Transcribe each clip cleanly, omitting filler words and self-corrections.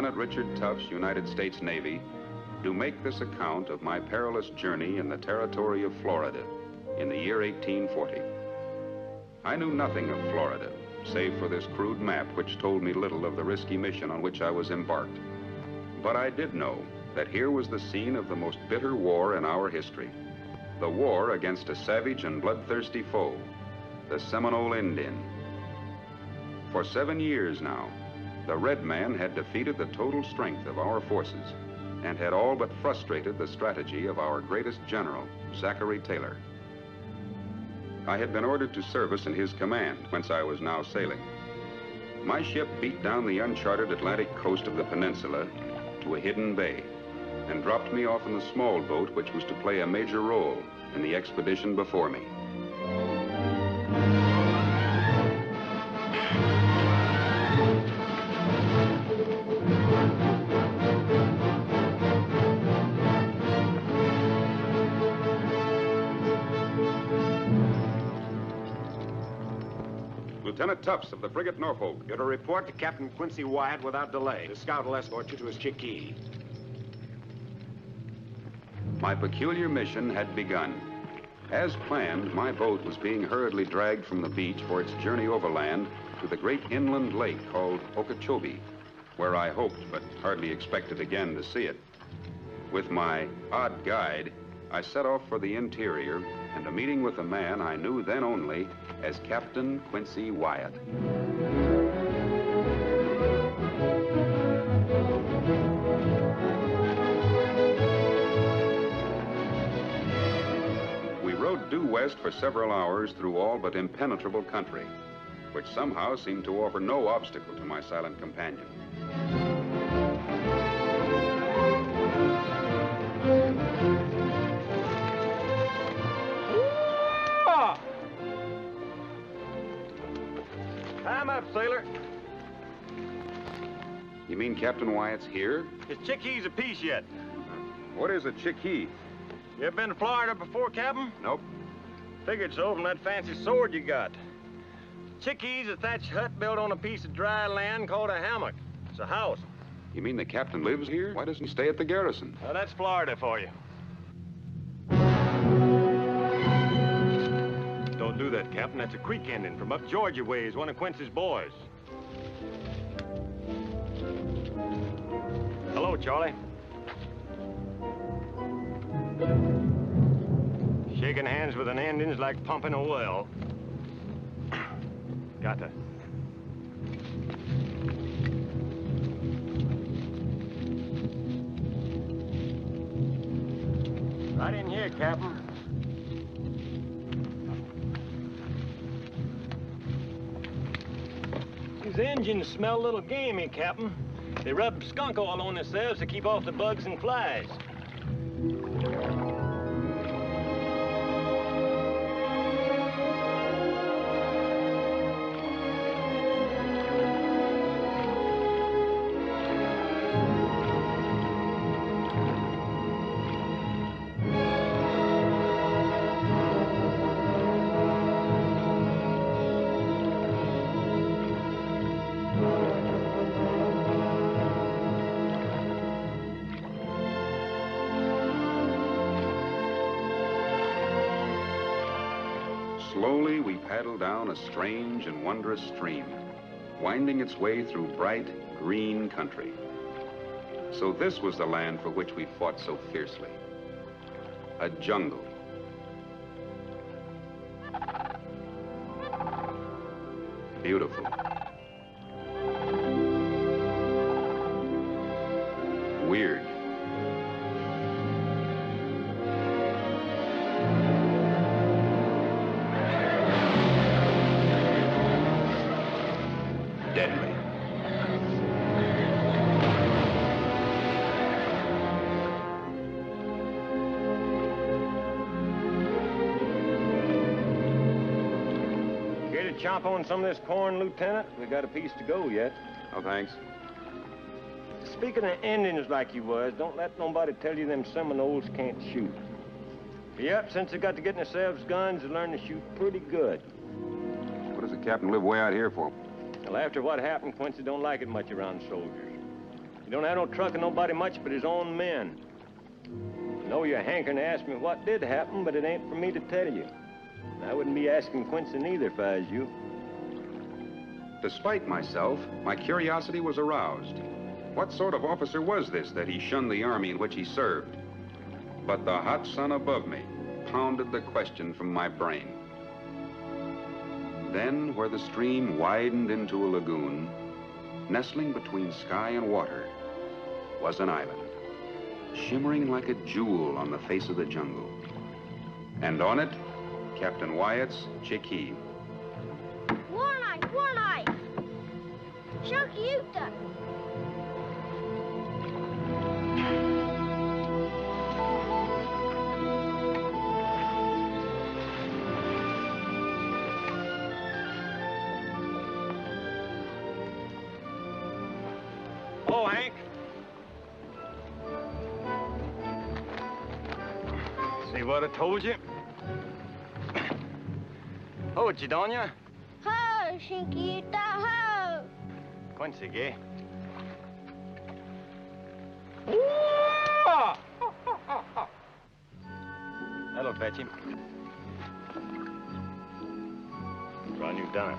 Lieutenant Richard Tufts, United States Navy, do make this account of my perilous journey in the territory of Florida in the year 1840. I knew nothing of Florida, save for this crude map which told me little of the risky mission on which I was embarked. But I did know that here was the scene of the most bitter war in our history, the war against a savage and bloodthirsty foe, the Seminole Indian. For 7 years now, the red man had defeated the total strength of our forces and had all but frustrated the strategy of our greatest general, Zachary Taylor. I had been ordered to service in his command, whence I was now sailing. My ship beat down the uncharted Atlantic coast of the peninsula to a hidden bay and dropped me off in the small boat which was to play a major role in the expedition before me. Lieutenant Tufts of the frigate Norfolk. You're to report to Captain Quincy Wyatt without delay. The scout will escort you to his chickee. My peculiar mission had begun. As planned, my boat was being hurriedly dragged from the beach for its journey overland to the great inland lake called Okeechobee, where I hoped, but hardly expected again to see it. With my odd guide, I set off for the interior and a meeting with a man I knew then only as Captain Quincy Wyatt. We rode due west for several hours through all but impenetrable country, which somehow seemed to offer no obstacle to my silent companion. Time up, sailor. You mean Captain Wyatt's here? His chickee's a piece yet. What is a chickee? You ever been to Florida before, Captain? Nope. Figured so from that fancy sword you got. Chickee's a thatched hut built on a piece of dry land called a hammock. It's a house. You mean the captain lives here? Why doesn't he stay at the garrison? Well, that's Florida for you. Don't do that, Captain. That's a creek Indian from up Georgia ways, one of Quincy's boys. Hello, Charlie. Shaking hands with an Indian's like pumping a well. Got to. Right in here, Captain. These engines smell a little gamey, Captain. They rub skunk oil on themselves to keep off the bugs and flies. Slowly, we paddled down a strange and wondrous stream, winding its way through bright, green country. So this was the land for which we fought so fiercely. A jungle. Beautiful. Weird. Deadly. Care to chomp on some of this corn, Lieutenant? We got a piece to go yet. Oh, thanks. Speaking of Indians like you was, don't let nobody tell you them Seminoles can't shoot. Yep, since they got to getting themselves guns, they learn to shoot pretty good. What does the captain live way out here for? Well, after what happened, Quincy don't like it much around soldiers. He don't have no truck and nobody much but his own men. I know you're hankering to ask me what did happen, but it ain't for me to tell you. I wouldn't be asking Quincy neither if I was you. Despite myself, my curiosity was aroused. What sort of officer was this that he shunned the army in which he served? But the hot sun above me pounded the question from my brain. Then, where the stream widened into a lagoon, nestling between sky and water, was an island, shimmering like a jewel on the face of the jungle. And on it, Captain Wyatt's Chickee. War knife! Chunky Utah! Oh, Hank. See what I told you? Ho, Chidonia. Ho, Chiquita, ho! Quincy, gay. That'll fetch him. Run you down.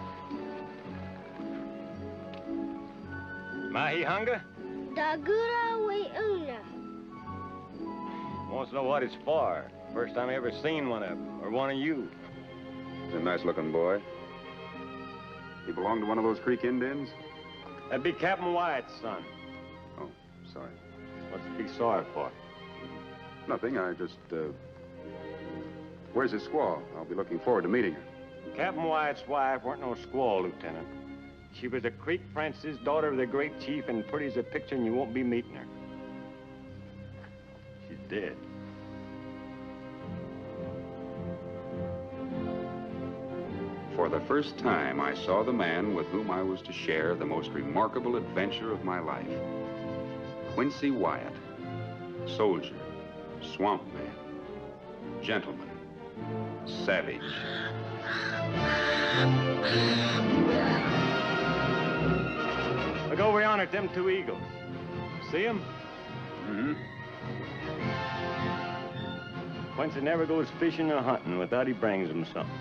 Mahi hunger? Dagura we una. Wants to know what it's for. First time I ever seen one of them, or one of you. He's a nice-looking boy. He belonged to one of those Creek Indians? That'd be Captain Wyatt's son. Oh, sorry. What's to be sorry for? Nothing, I just, Where's his squaw? I'll be looking forward to meeting her. Captain Wyatt's wife weren't no squaw, Lieutenant. She was a Creek Princess, daughter of the great chief, and pretty as a picture, and you won't be meeting her. She's dead. For the first time, I saw the man with whom I was to share the most remarkable adventure of my life. Quincy Wyatt, soldier, swamp man, gentleman, savage. Look over yonder at them two eagles. See them? Mm-hmm. Quincy never goes fishing or hunting without he brings them something.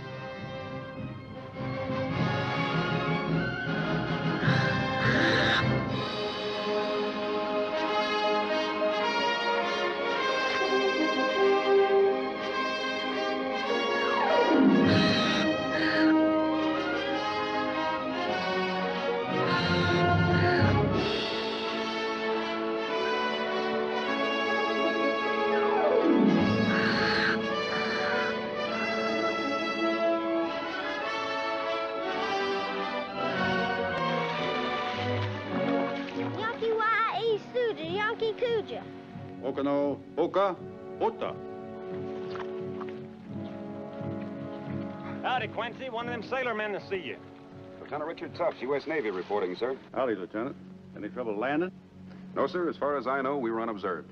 Okano, Oka, Ota. Howdy, Quincy. One of them sailormen to see you. Lieutenant Richard Tufts, U.S. Navy reporting, sir. Howdy, Lieutenant. Any trouble landing? No, sir. As far as I know, we were unobserved.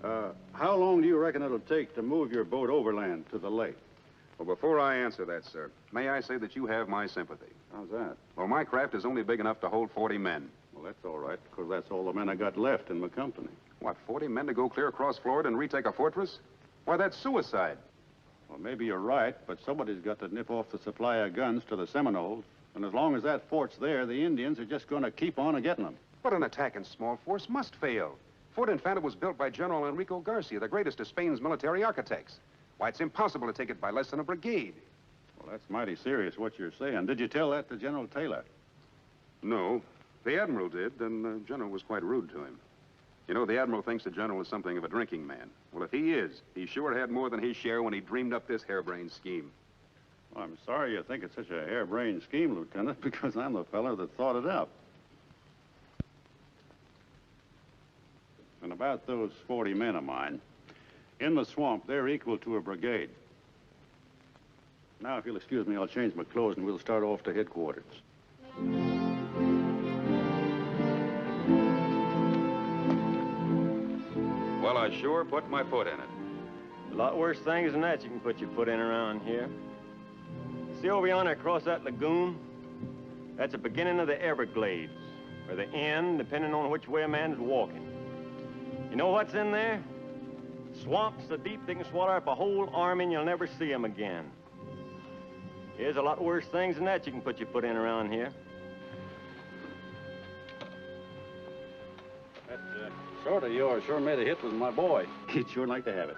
How long do you reckon it'll take to move your boat overland to the lake? Well, before I answer that, sir, may I say that you have my sympathy. How's that? Well, my craft is only big enough to hold 40 men. Well, that's all right, because that's all the men I got left in my company. What, 40 men to go clear across Florida and retake a fortress? Why, that's suicide. Well, maybe you're right, but somebody's got to nip off the supply of guns to the Seminoles. And as long as that fort's there, the Indians are just going to keep on getting them. But an attack in small force must fail. Fort Infanta was built by General Enrico Garcia, the greatest of Spain's military architects. Why, it's impossible to take it by less than a brigade. Well, that's mighty serious what you're saying. Did you tell that to General Taylor? No. The Admiral did, and the General was quite rude to him. You know, the Admiral thinks the General is something of a drinking man. Well, if he is, he sure had more than his share when he dreamed up this harebrained scheme. Well, I'm sorry you think it's such a harebrained scheme, Lieutenant, because I'm the fellow that thought it up. And about those 40 men of mine, in the swamp, they're equal to a brigade. Now, if you'll excuse me, I'll change my clothes and we'll start off to headquarters. Well, I sure put my foot in it. A lot worse things than that you can put your foot in around here. See over yonder across that lagoon? That's the beginning of the Everglades. or the end, depending on which way a man's walking. You know what's in there? Swamps so deep they can swallow up a whole army and you'll never see them again. There's a lot worse things than that you can put your foot in around here. That sword of yours sure made a hit with my boy. He'd sure like to have it.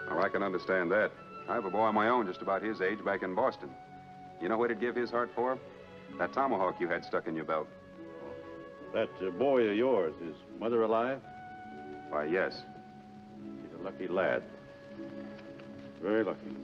Well, I can understand that. I have a boy of my own just about his age back in Boston. You know what he'd give his heart for? That tomahawk you had stuck in your belt. That boy of yours, is mother alive? Why, yes. He's a lucky lad. Very lucky.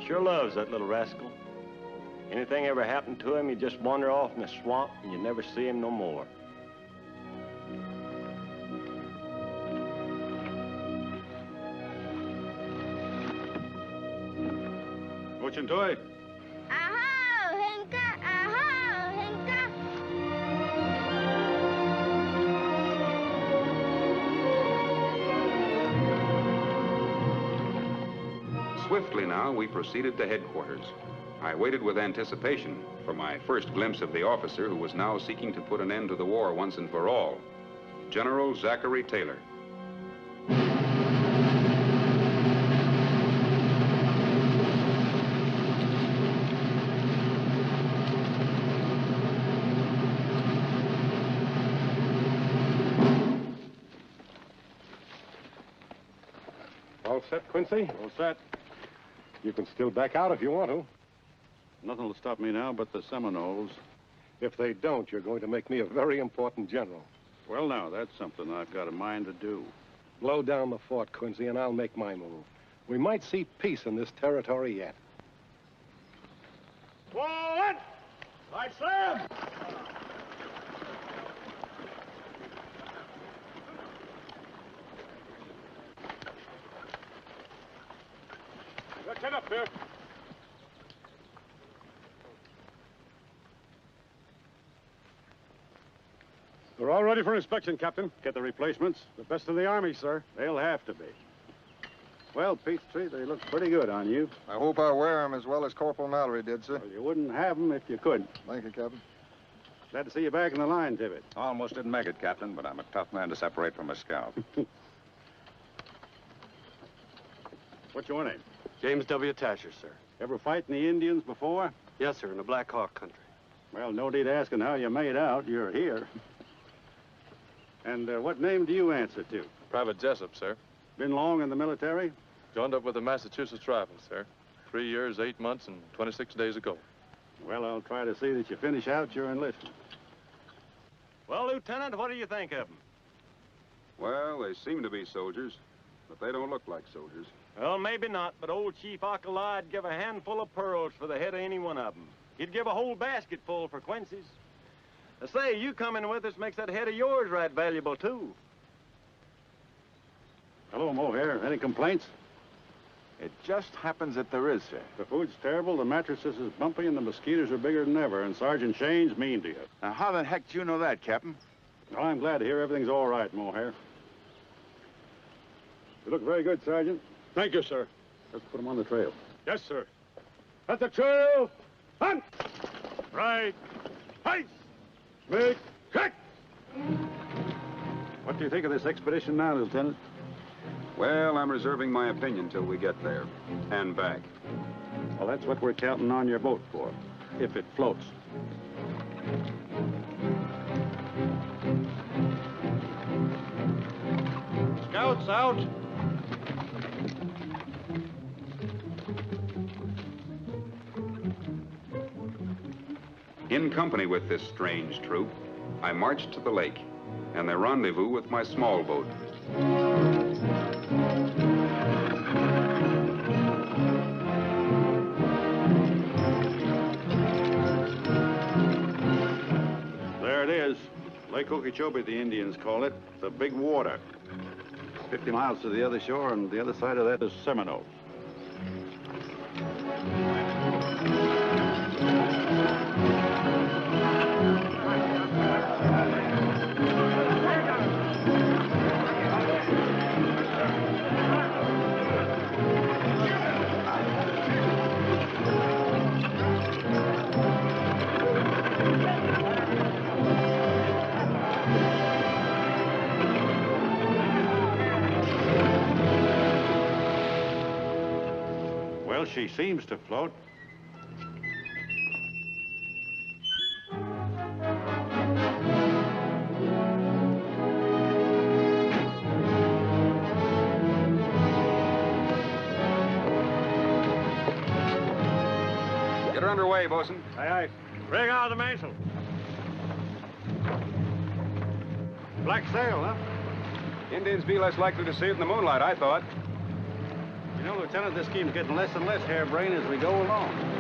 Sure loves that little rascal. Anything ever happened to him, he'd just wander off in the swamp and you'd never see him no more. Fortune toy. Aho, Hinka! Aho, Hinka! Swiftly now, we proceeded to headquarters. I waited with anticipation for my first glimpse of the officer who was now seeking to put an end to the war once and for all, General Zachary Taylor. All set, Quincy? All set. You can still back out if you want to. Nothing will stop me now but the Seminoles. If they don't, you're going to make me a very important general. Well, now, that's something I've got a mind to do. Blow down the fort, Quincy, and I'll make my move. We might see peace in this territory yet. Forward! Right slam! Let's head up there. We're all ready for inspection, Captain. Get the replacements? The best in the Army, sir. They'll have to be. Well, Peachtree, they look pretty good on you. I hope I wear them as well as Corporal Mallory did, sir. Well, you wouldn't have them if you could. Thank you, Captain. Glad to see you back in the line, Tibbet. Almost didn't make it, Captain, but I'm a tough man to separate from a scout. What's your name? James W. Tasher, sir. Ever fight in the Indians before? Yes, sir, in the Black Hawk country. Well, no need asking how you made out. You're here. And what name do you answer to? Private Jessup, sir. Been long in the military? Joined up with the Massachusetts Rifles, sir. 3 years, 8 months, and 26 days ago. Well, I'll try to see that you finish out your enlistment. Well, Lieutenant, what do you think of them? Well, they seem to be soldiers, but they don't look like soldiers. Well, maybe not, but old Chief Alcala'd give a handful of pearls for the head of any one of them. He'd give a whole basket full for Quincy's. I say, you coming with us makes that head of yours right valuable, too. Hello, Mohair. Any complaints? It just happens that there is, sir. The food's terrible, the mattresses is bumpy, and the mosquitoes are bigger than ever, and Sergeant Shane's mean to you. Now, how the heck do you know that, Captain? Well, I'm glad to hear everything's all right, Mohair. You look very good, Sergeant. Thank you, sir. Let's put him on the trail. Yes, sir. At the trail, hunt! Right, height, make, cut! What do you think of this expedition now, Lieutenant? Well, I'm reserving my opinion till we get there and back. Well, that's what we're counting on your boat for, if it floats. Scouts out. In company with this strange troop, I marched to the lake and they rendezvous with my small boat. There it is. Lake Okeechobee, the Indians call it. The Big Water. 50 miles to the other shore, and the other side of that is Seminole. Well, she seems to float. Get her underway, bosun. Aye, aye. Rig out the mainsail. Black sail, huh? Indians be less likely to see it in the moonlight, I thought. You know, Lieutenant, this scheme's getting less and less harebrained as we go along.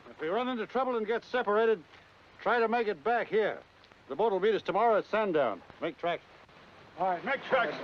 If we run into trouble and get separated, try to make it back here. The boat will meet us tomorrow at sundown. Make tracks. All right, make tracks.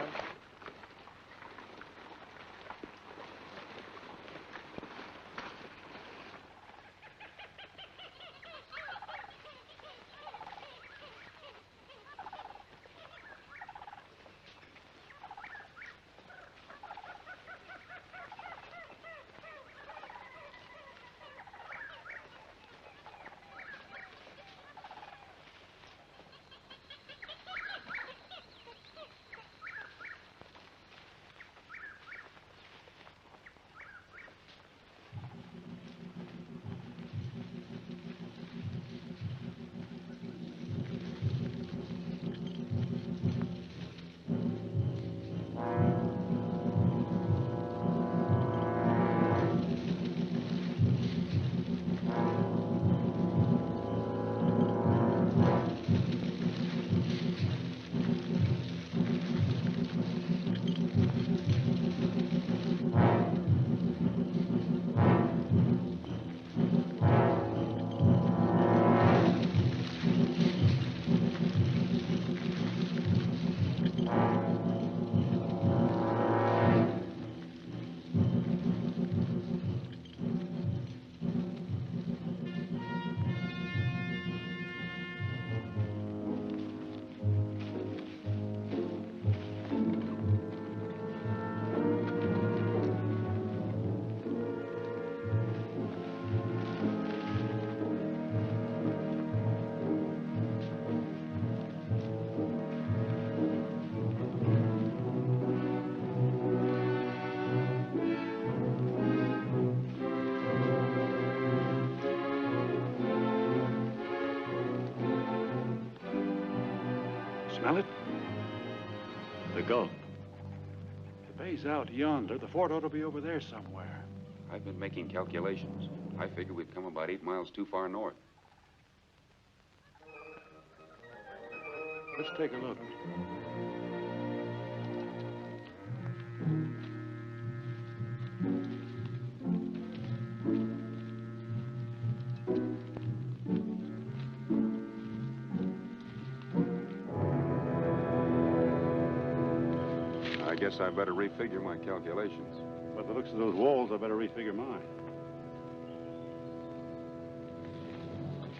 Smell it? The Gulf. The bay's out yonder. The fort ought to be over there somewhere. I've been making calculations. I figure we've come about 8 miles too far north. Let's take a look. I guess I better refigure my calculations. By the looks of those walls, I better refigure mine.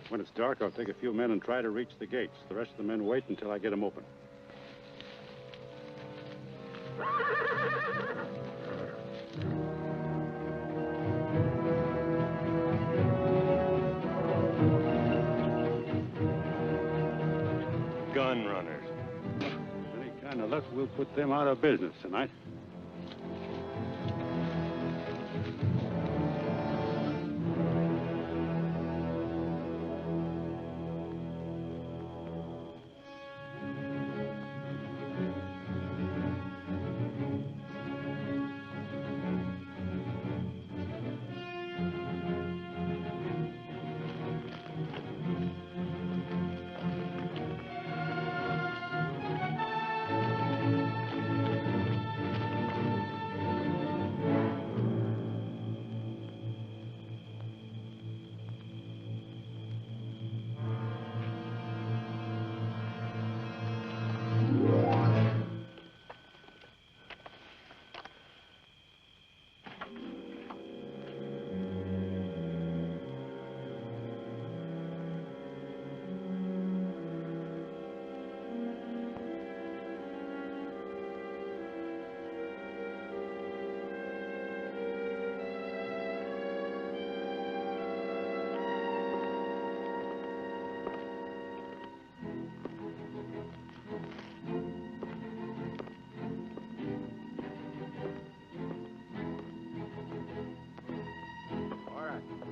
When it's dark, I'll take a few men and try to reach the gates. The rest of the men wait until I get them open. Gun runners. With any kind of luck, we'll put them out of business tonight.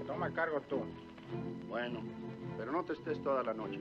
Toma cargo tú. Bueno, pero no te estés toda la noche.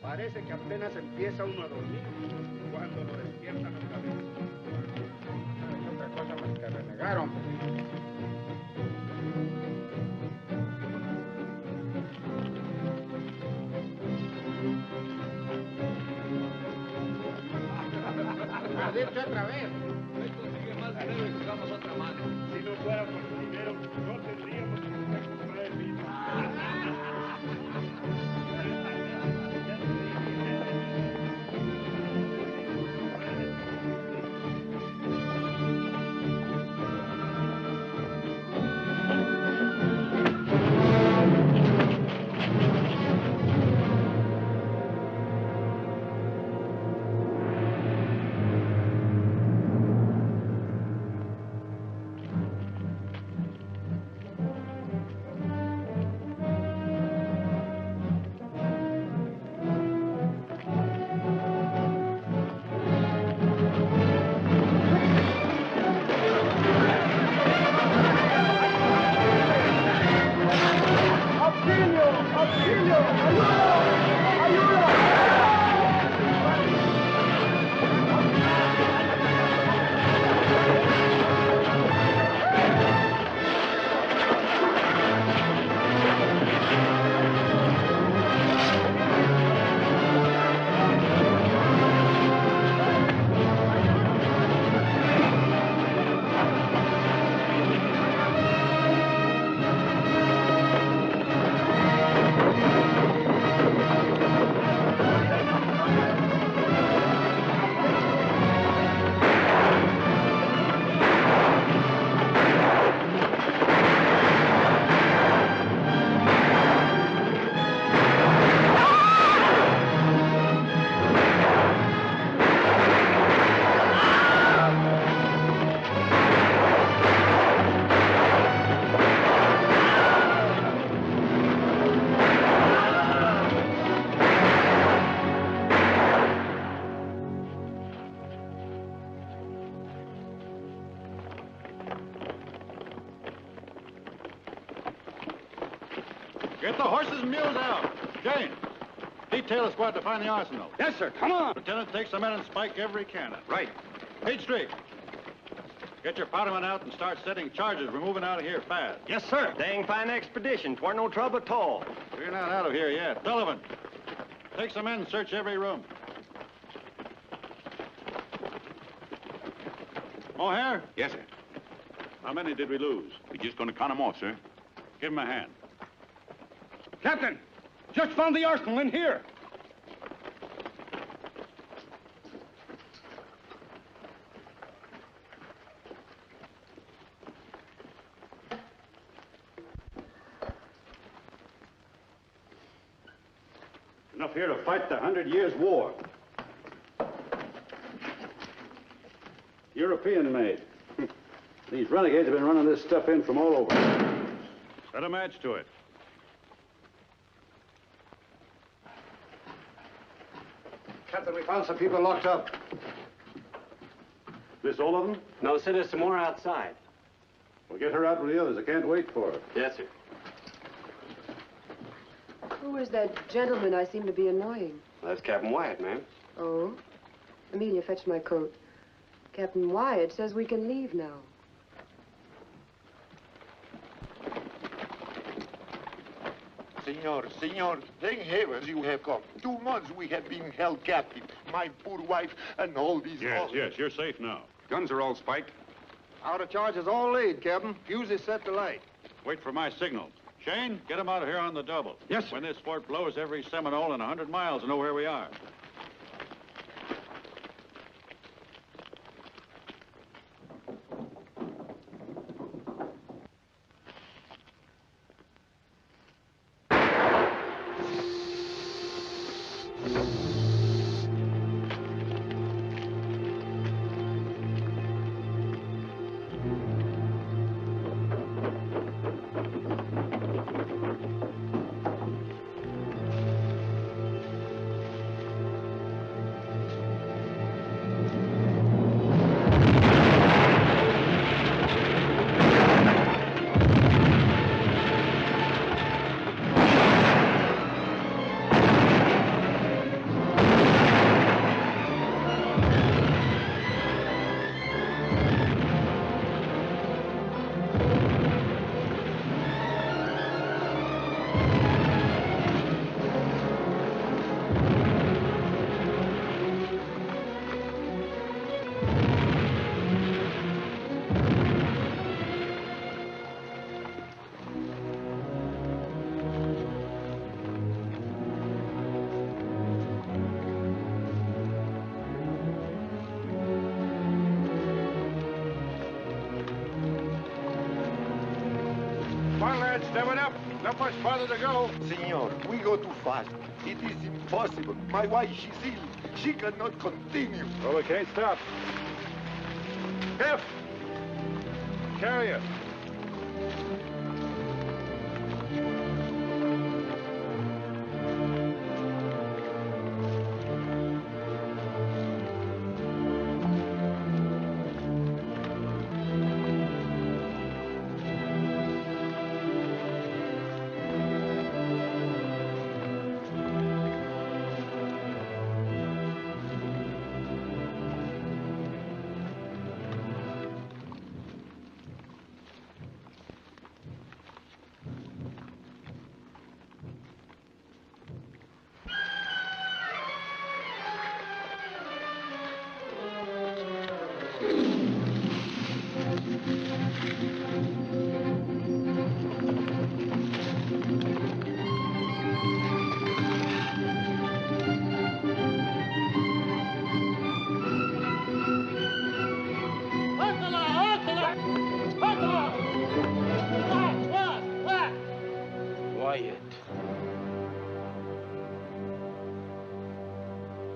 Parece que apenas empieza uno a dormir cuando lo despiertan otra vez. No hay otra cosa más que renegar, hombre. Perdirte otra vez. Ahí consigue más dinero y jugamos otra mano. Si no fuera por tu dinero, no tendríamos que comprar el vino. Horses and mules out. Jane, detail a squad to find the arsenal. Yes, sir. Come on. Lieutenant, take some men and spike every cannon. Right. Page Street. Get your powdermen out and start setting charges. We're moving out of here fast. Yes, sir. Dang fine expedition. 'Twar no trouble at all. We're not out of here yet. Sullivan, take some men and search every room. O'Hare? Yes, sir. How many did we lose? We're just going to count them off, sir. Give him a hand. Captain, just found the arsenal in here. Enough here to fight the 100 Years' War. European made. These renegades have been running this stuff in from all over. Set a match to it. Captain, we found some people locked up. This all of them? No, sir, there's some more outside. Well, get her out with the others. I can't wait for her. Yes, sir. Who is that gentleman I seem to be annoying? That's Captain Wyatt, ma'am. Oh? Amelia, fetch my coat. Captain Wyatt says we can leave now. Senor, thank heavens you have come. 2 months we have been held captive. My poor wife and all these... Yes, you're safe now. Guns are all spiked. Out of charges all laid, Captain. Fuse is set to light. Wait for my signal. Shane, get them out of here on the double. Yes, sir. When this fort blows, every Seminole in 100 miles will know where we are. Step it up. Not much farther to go. Senor, we go too fast. It is impossible. My wife, she's ill. She cannot continue. Well, we can't stop. F! Carrier.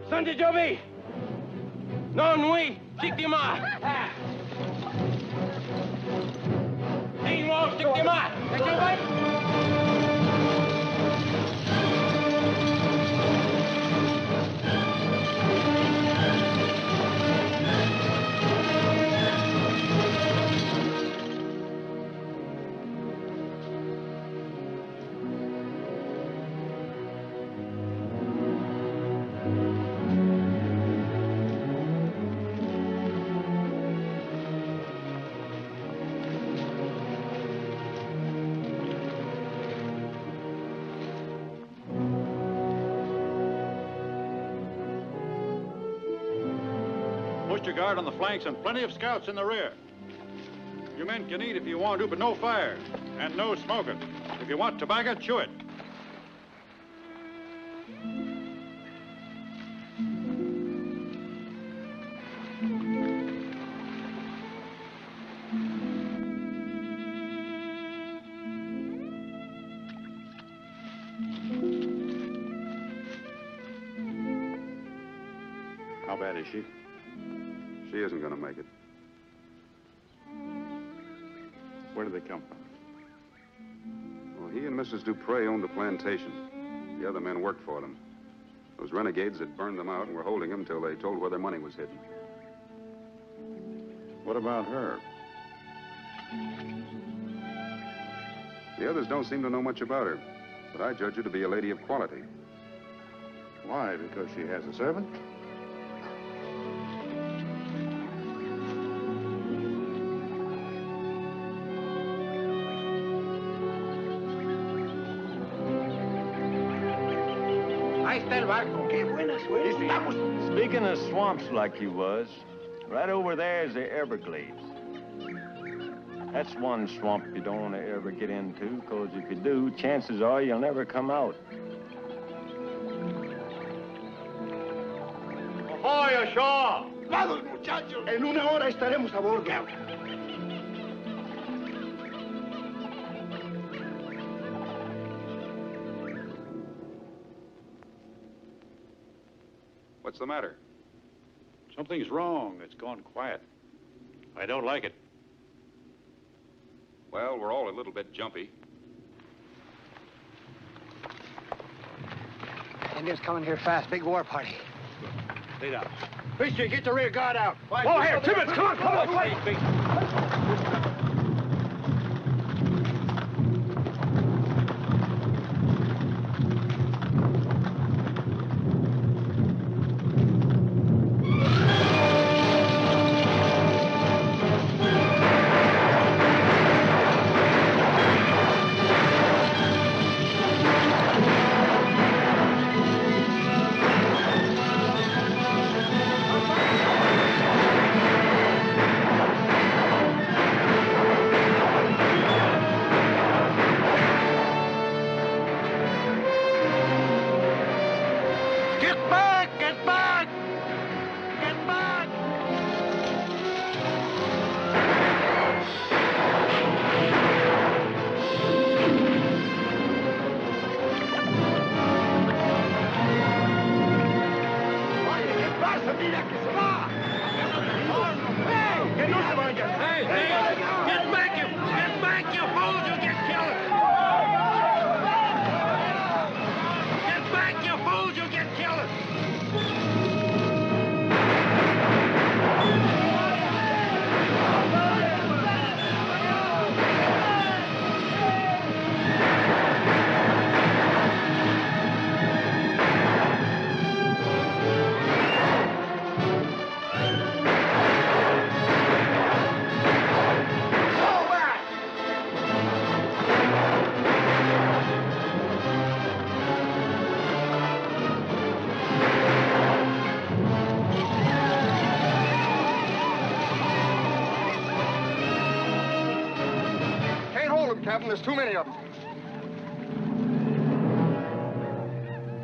Santi Jovi! Non oui! Victima! Meanwhile, victima! Post your guard on the flanks and plenty of scouts in the rear. You men can eat if you want to, but no fire. And no smoking. If you want tobacco, chew it. How bad is she? She isn't going to make it. Where did they come from? Well, he and Mrs. Dupre owned a plantation. The other men worked for them. Those renegades had burned them out and were holding them till they told where their money was hidden. What about her? The others don't seem to know much about her, but I judge her to be a lady of quality. Why? Because she has a servant? Ahí está el barco. Qué buena suerte. Vamos. Speaking of swamps like he was, right over there is the Everglades. That's one swamp you don't want to ever get into, because if you do, chances are you'll never come out. ¡Ahoy, ashore! Vamos, muchachos. En una hora estaremos a bordo. What's the matter? Something's wrong. It's gone quiet. I don't like it. Well, we're all a little bit jumpy. Indians coming here fast. Big war party. Stay down. Fisher, get the rear guard out. Oh, here, Tibbets, come on, come on, Wait. Captain. There's too many of them.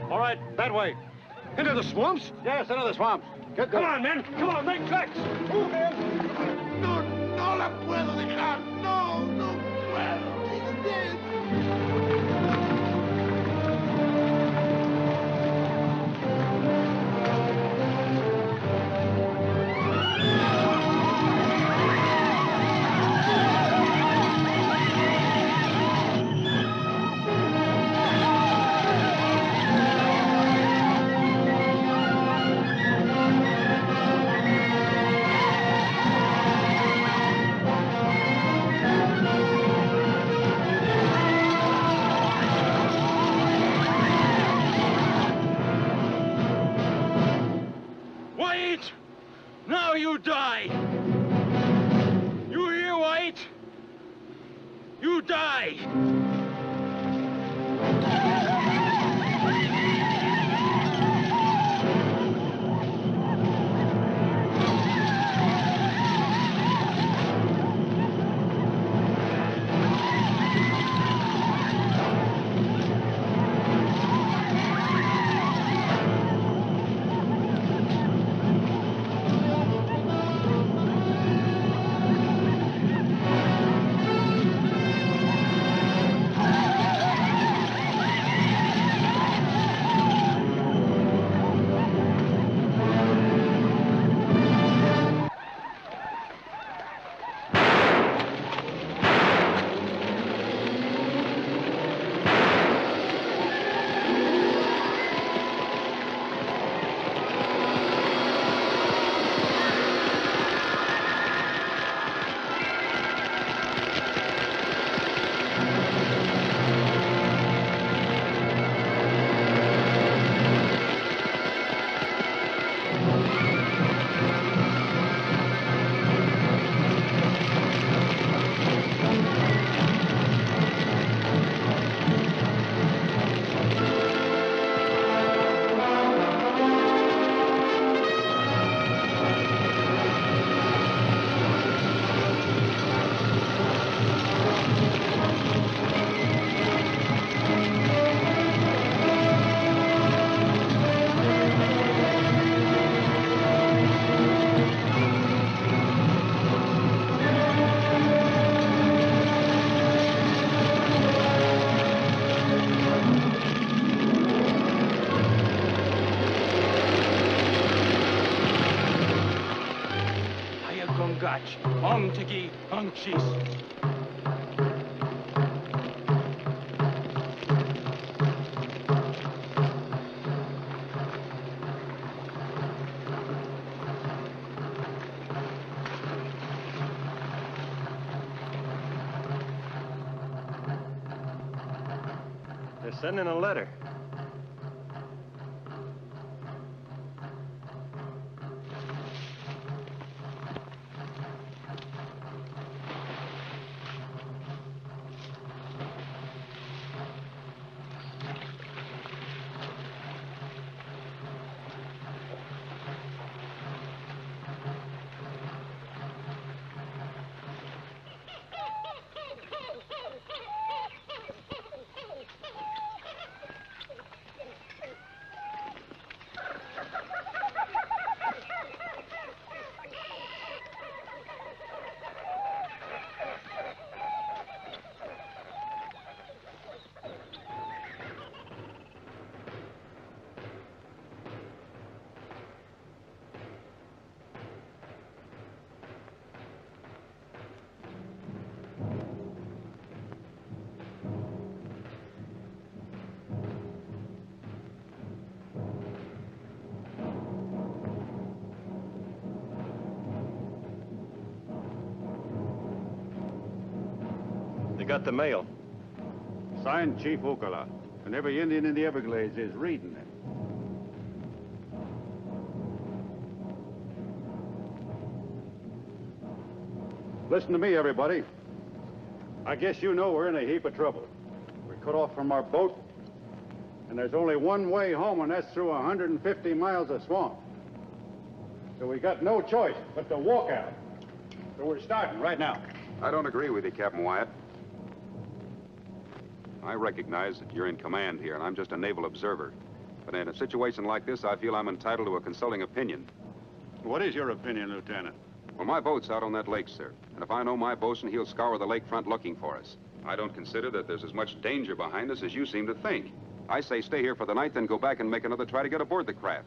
All right, that way. Into the swamps? Yes, into the swamps. Come on, men. Come on, make tracks. Move, men. No, no la puedo dejar. No, no puedo. Now you die! You hear, White? You die! catch. Tiki Cheese. They're sending a letter. They got the mail. Signed Chief Ocala, and every Indian in the Everglades is reading it. Listen to me, everybody. I guess you know we're in a heap of trouble. We're cut off from our boat, and there's only one way home, and that's through 150 miles of swamp. So we got no choice but to walk out. So we're starting right now. I don't agree with you, Captain Wyatt. I recognize that you're in command here, and I'm just a naval observer. But in a situation like this, I feel I'm entitled to a consulting opinion. What is your opinion, Lieutenant? Well, my boat's out on that lake, sir. And if I know my bosun, he'll scour the lakefront looking for us. I don't consider that there's as much danger behind us as you seem to think. I say stay here for the night, then go back and make another try to get aboard the craft.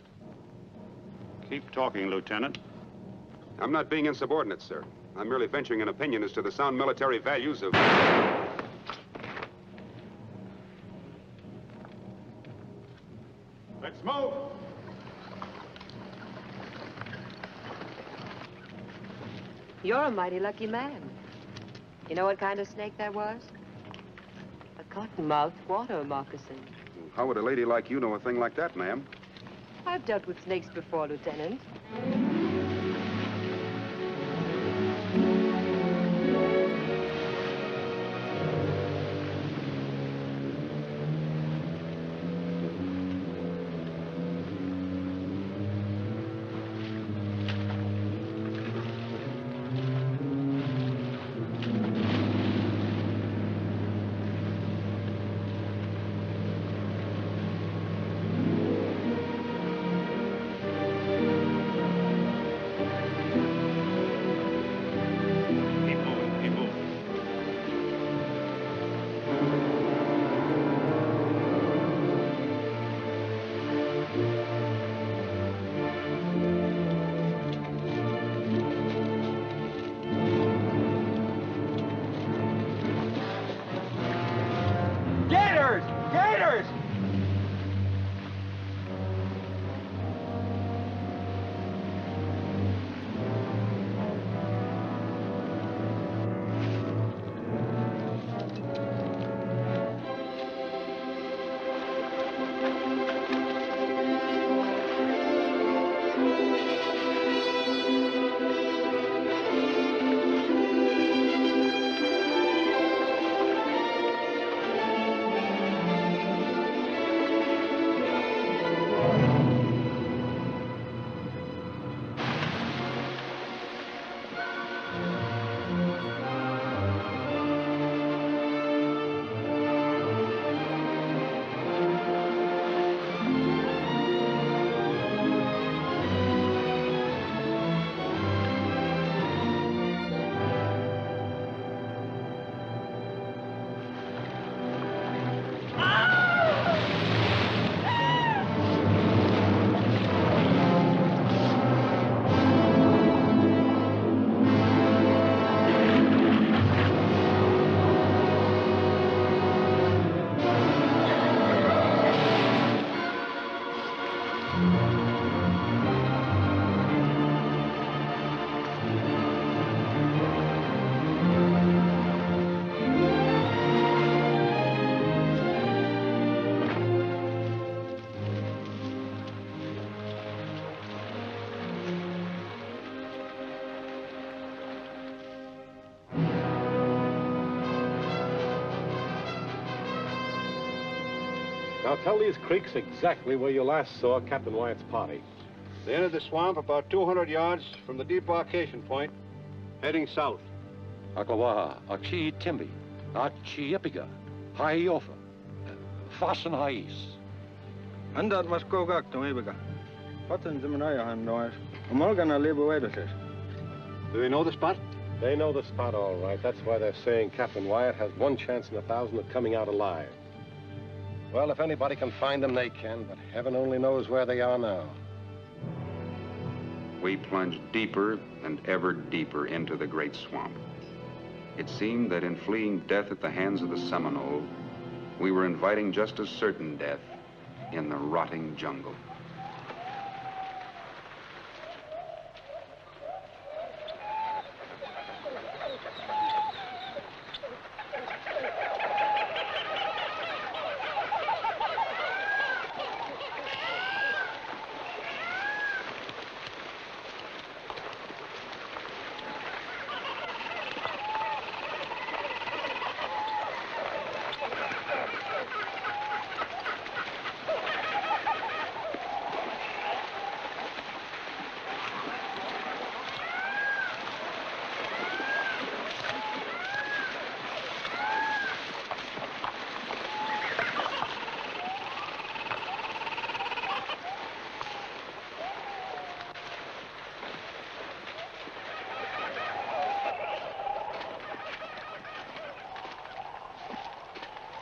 Keep talking, Lieutenant. I'm not being insubordinate, sir. I'm merely venturing an opinion as to the sound military values of... Let's move! You're a mighty lucky man. You know what kind of snake that was? A cottonmouth water moccasin. How would a lady like you know a thing like that, ma'am? I've dealt with snakes before, Lieutenant. Now tell these creeks exactly where you last saw Captain Wyatt's party. They entered the swamp about 200 yards from the debarkation point, heading south. Akawaha, Akshi Timbi, Achi Epiga, Haiofa, Fasten Hais. Andat mas kogak to Ebiga. Patten Zimanaya han noise. Morgana libu wedasis. Do they know the spot? They know the spot all right. That's why they're saying Captain Wyatt has 1 chance in 1,000 of coming out alive. Well, if anybody can find them, they can, but heaven only knows where they are now. We plunged deeper and ever deeper into the great swamp. It seemed that in fleeing death at the hands of the Seminole, we were inviting just as certain death in the rotting jungle.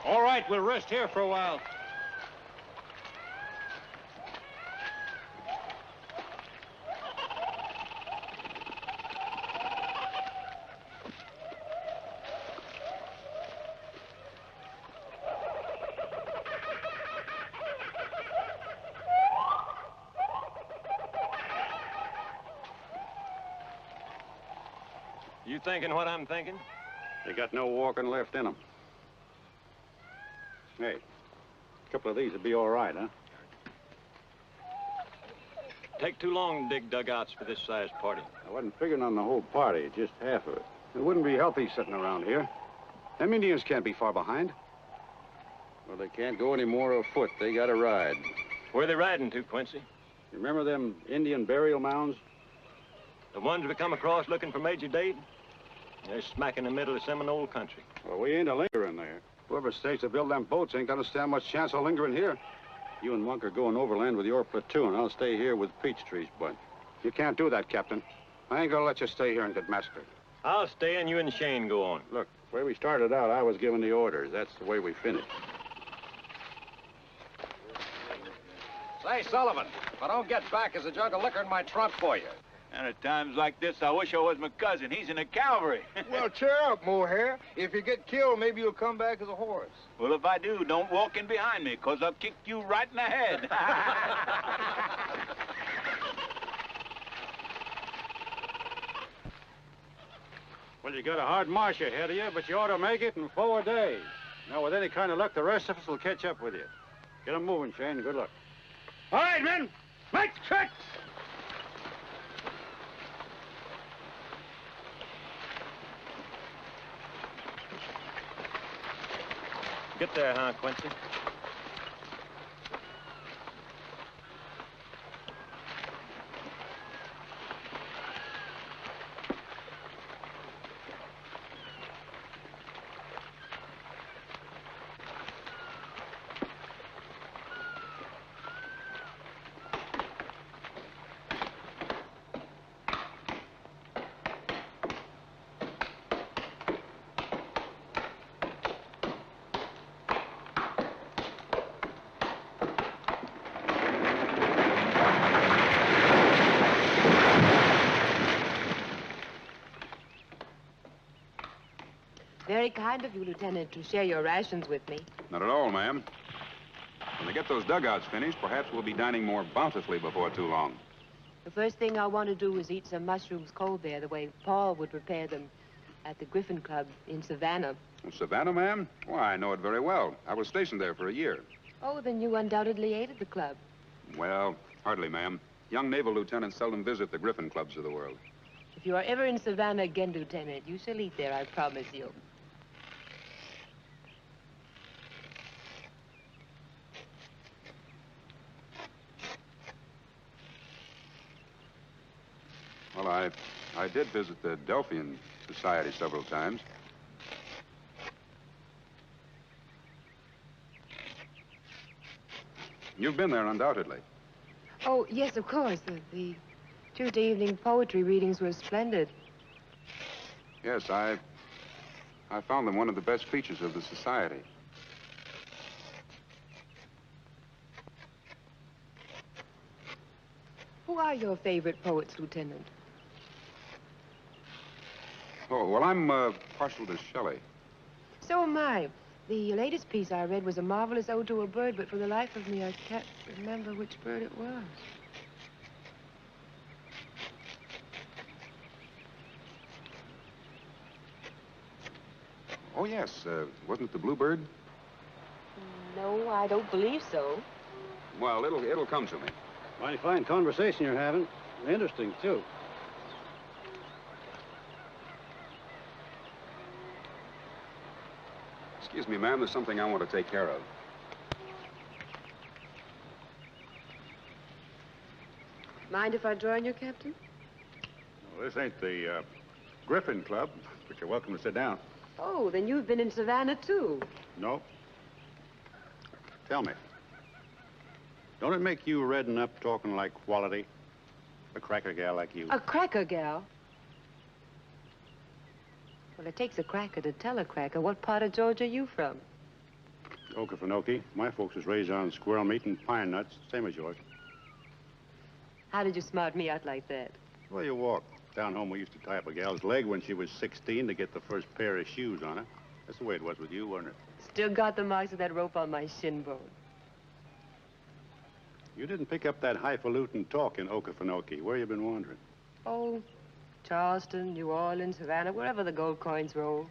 All right, we'll rest here for a while. You thinking what I'm thinking? They got no walking left in them. Hey, a couple of these would be all right, huh? Take too long to dig dugouts for this size party. I wasn't figuring on the whole party, just half of it. It wouldn't be healthy sitting around here. Them Indians can't be far behind. Well, they can't go any more afoot. They got to ride. Where are they riding to, Quincy? You remember them Indian burial mounds? The ones we come across looking for Major Dade? They're smack in the middle of Seminole country. Well, we ain't a lingering there. Whoever stays to build them boats ain't gonna stand much chance of lingering here. You and Monk are going overland with your platoon. I'll stay here with Peachtree's bunch. You can't do that, Captain. I ain't gonna let you stay here and get massacred. I'll stay and you and Shane go on. Look, the way we started out, I was giving the orders. That's the way we finished. Say, Sullivan, if I don't get back, there's a jug of liquor in my trunk for you. And at times like this, I wish I was my cousin. He's in the cavalry. Well, cheer up, Mohair. If you get killed, maybe you'll come back as a horse. Well, if I do, don't walk in behind me, because I'll kick you right in the head. Well, you got a hard march ahead of you, but you ought to make it in 4 days. Now, with any kind of luck, the rest of us will catch up with you. Get 'em moving, Shane. Good luck. All right, men. Make tracks! Get there, huh, Quincy? Very kind of you, Lieutenant, to share your rations with me. Not at all, ma'am. When they get those dugouts finished, perhaps we'll be dining more bountifully before too long. The first thing I want to do is eat some mushrooms cold there, the way Paul would prepare them at the Griffin Club in Savannah. Savannah, ma'am? Why, I know it very well. I was stationed there for a year. Oh, then you undoubtedly ate at the club. Well, hardly, ma'am. Young naval lieutenants seldom visit the Griffin Clubs of the world. If you are ever in Savannah again, Lieutenant, you shall eat there, I promise you. Well, I did visit the Delphian Society several times. You've been there, undoubtedly. Oh, yes, of course. The Tuesday evening poetry readings were splendid. Yes, I found them one of the best features of the society. Who are your favorite poets, Lieutenant? Oh, well, I'm partial to Shelley. So am I. The latest piece I read was a marvelous ode to a bird, but for the life of me, I can't remember which bird it was. Oh, yes. Wasn't it the bluebird? No, I don't believe so. Well, it'll come to me. Mighty fine conversation you're having. Interesting, too. Excuse me, ma'am. There's something I want to take care of. Mind if I join you, Captain? Well, this ain't the Griffin Club, but you're welcome to sit down. Oh, then you've been in Savannah, too. No. Tell me, don't it make you redden up talking like quality? A cracker gal like you. A cracker gal? Well, it takes a cracker to tell a cracker. What part of Georgia are you from? Okefenokee. My folks was raised on squirrel meat and pine nuts, same as yours. How did you smart me out like that? Well, you walk. Down home, we used to tie up a gal's leg when she was 16 to get the first pair of shoes on her. That's the way it was with you, wasn't it? Still got the marks of that rope on my shin bone. You didn't pick up that highfalutin talk in Okefenokee. Where you been wandering? Oh, Charleston, New Orleans, Savannah, wherever the gold coins roll.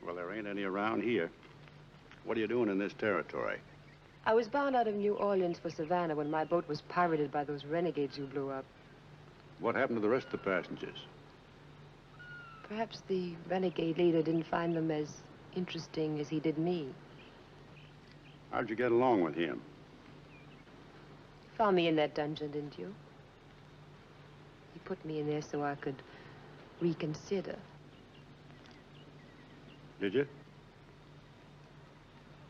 Well, there ain't any around here. What are you doing in this territory? I was bound out of New Orleans for Savannah when my boat was pirated by those renegades who blew up. What happened to the rest of the passengers? Perhaps the renegade leader didn't find them as interesting as he did me. How'd you get along with him? Found me in that dungeon, didn't you? He put me in there so I could reconsider. Did you?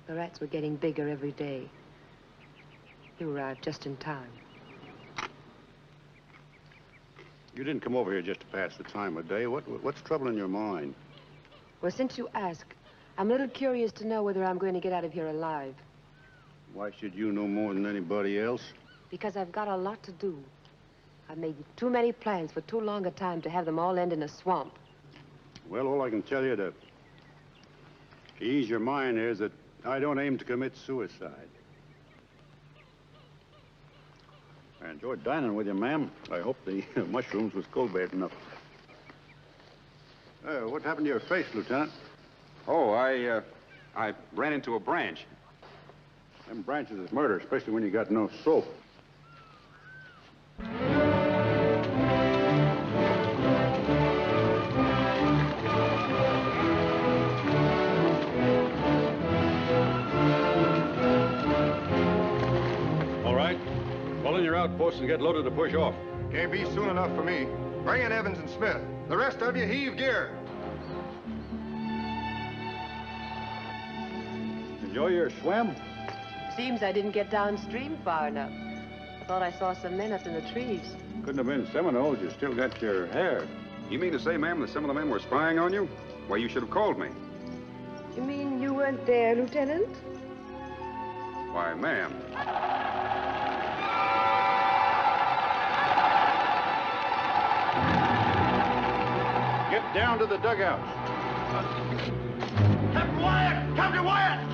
The rats were getting bigger every day. You arrived just in time. You didn't come over here just to pass the time of day. What's troubling your mind? Well, since you ask, I'm a little curious to know whether I'm going to get out of here alive. Why should you know more than anybody else? Because I've got a lot to do. I've made too many plans for too long a time to have them all end in a swamp. Well, all I can tell you to ease your mind is that I don't aim to commit suicide. I enjoyed dining with you, ma'am. I hope the mushrooms was cold-bait enough. What happened to your face, Lieutenant? Oh, I ran into a branch. Them branches is murder, especially when you got no soap. All right. Pull in your outposts and get loaded to push off. Can't be soon enough for me. Bring in Evans and Smith. The rest of you heave gear. Enjoy your swim? Seems I didn't get downstream far enough. I thought I saw some men up in the trees. Couldn't have been Seminoles. You still got your hair. You mean to say, ma'am, that some of the men were spying on you? Why, you should have called me. You mean you weren't there, Lieutenant? Why, ma'am. Get down to the dugouts. Captain Wyatt! Captain Wyatt!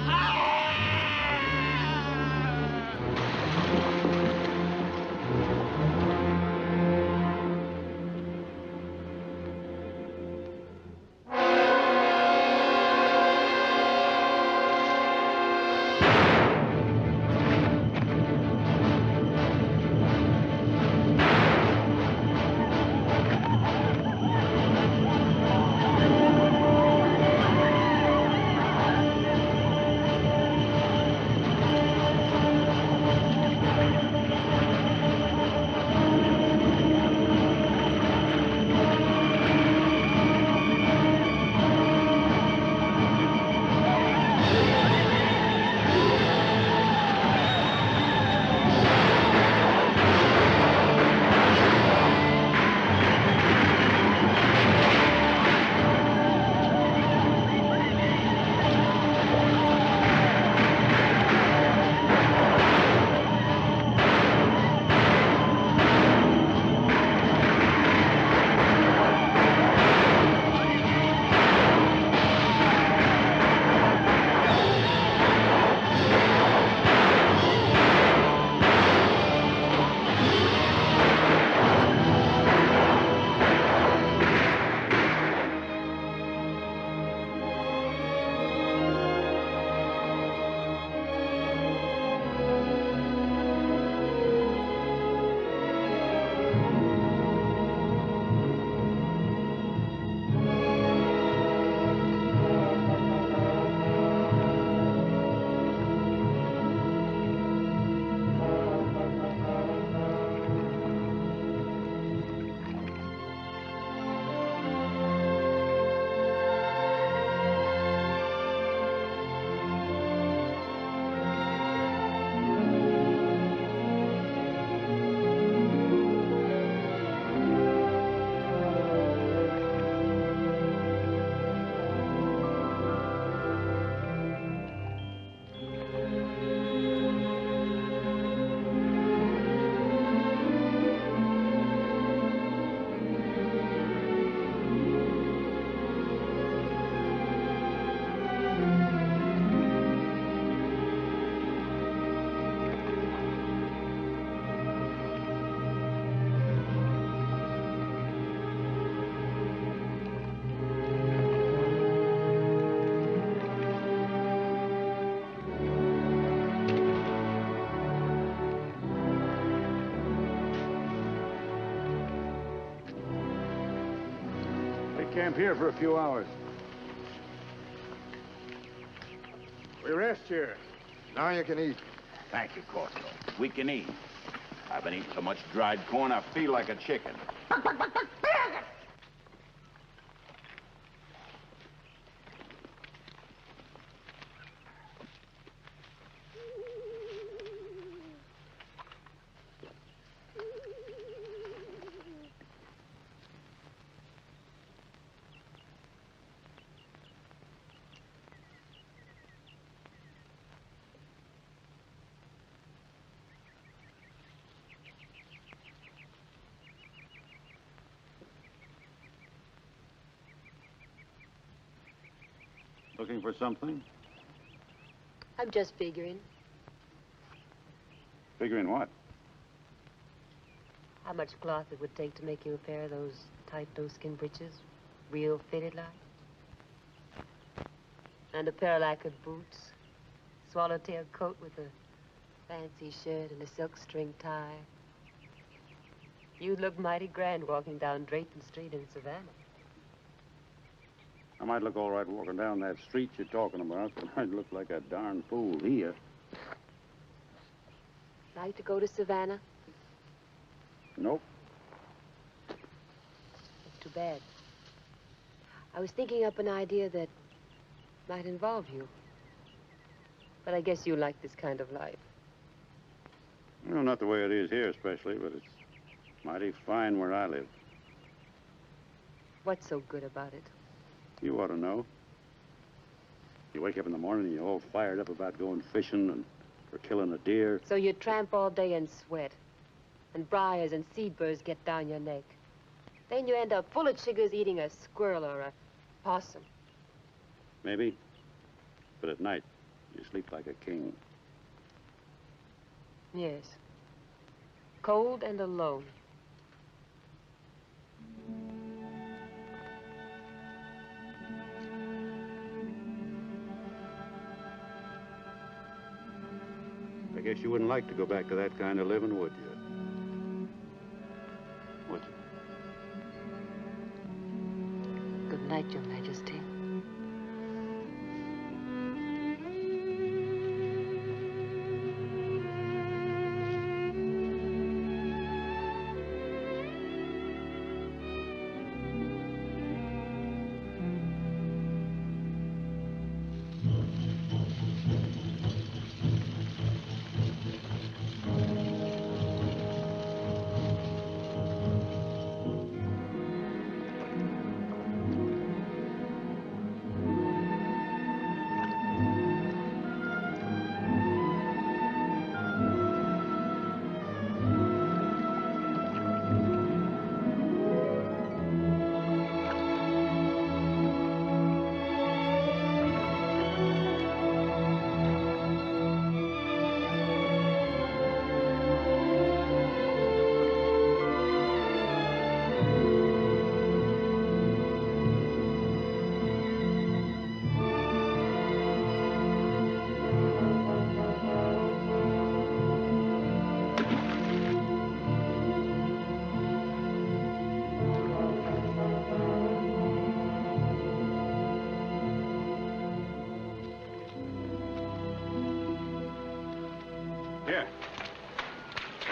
camp here for a few hours. We rest here. Now you can eat. Thank you, Corporal. We can eat. I've been eating so much dried corn, I feel like a chicken. Looking for something? I'm just figuring. Figuring what? How much cloth it would take to make you a pair of those tight doeskin breeches, real fitted like. And a pair of lacquered boots, swallowtail coat with a fancy shirt and a silk string tie. You'd look mighty grand walking down Drayton Street in Savannah. I might look all right walking down that street you're talking about, but I'd look like a darn fool here. Like to go to Savannah? Nope. Too bad. I was thinking up an idea that might involve you. But I guess you like this kind of life. Well, not the way it is here especially, but it's mighty fine where I live. What's so good about it? You ought to know. You wake up in the morning and you're all fired up about going fishing and for killing a deer. So you tramp all day and sweat. And briars and seedburrs get down your neck. Then you end up full of chiggers eating a squirrel or a possum. Maybe. But at night, you sleep like a king. Yes. Cold and alone. I guess you wouldn't like to go back to that kind of living, would you? Would you? Good night, Your Majesty.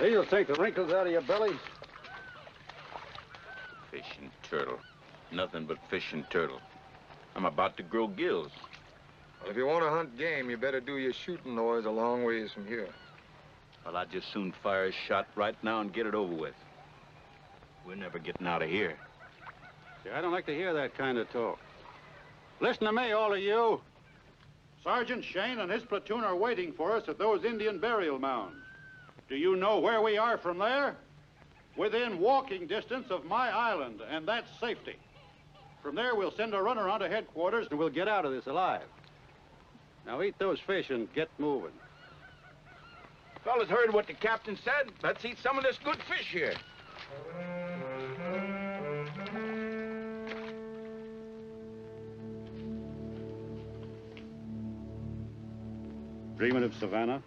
They'll take the wrinkles out of your bellies. Fish and turtle. Nothing but fish and turtle. I'm about to grow gills. Well, if you want to hunt game, you better do your shooting noise a long ways from here. Well, I'd just soon fire a shot right now and get it over with. We're never getting out of here. Yeah, I don't like to hear that kind of talk. Listen to me, all of you. Sergeant Shane and his platoon are waiting for us at those Indian burial mounds. Do you know where we are from there? Within walking distance of my island, and that's safety. From there, we'll send a runner on to headquarters, and we'll get out of this alive. Now eat those fish and get moving. Fellas heard what the captain said. Let's eat some of this good fish here. Dreaming of Savannah?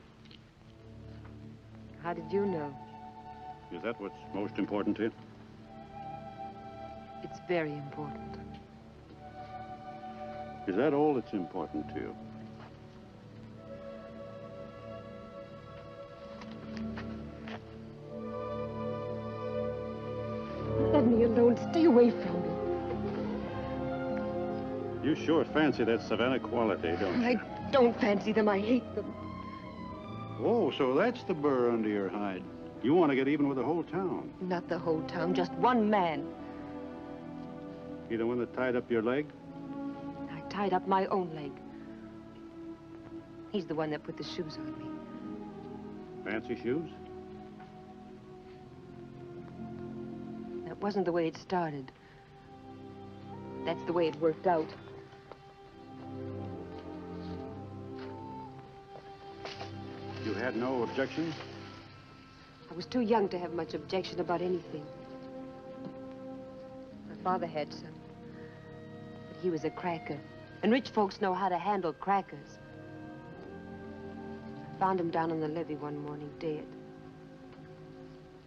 How did you know? Is that what's most important to you? It's very important. Is that all that's important to you? Let me alone. Stay away from me. You sure fancy that Savannah quality, don't you? I don't fancy them. I hate them. Oh, so that's the burr under your hide. You want to get even with the whole town. Not the whole town, just one man. You the one that tied up your leg? I tied up my own leg. He's the one that put the shoes on me. Fancy shoes? That wasn't the way it started. That's the way it worked out. You had no objection? I was too young to have much objection about anything. My father had some. But he was a cracker. And rich folks know how to handle crackers. I found him down on the levee one morning, dead.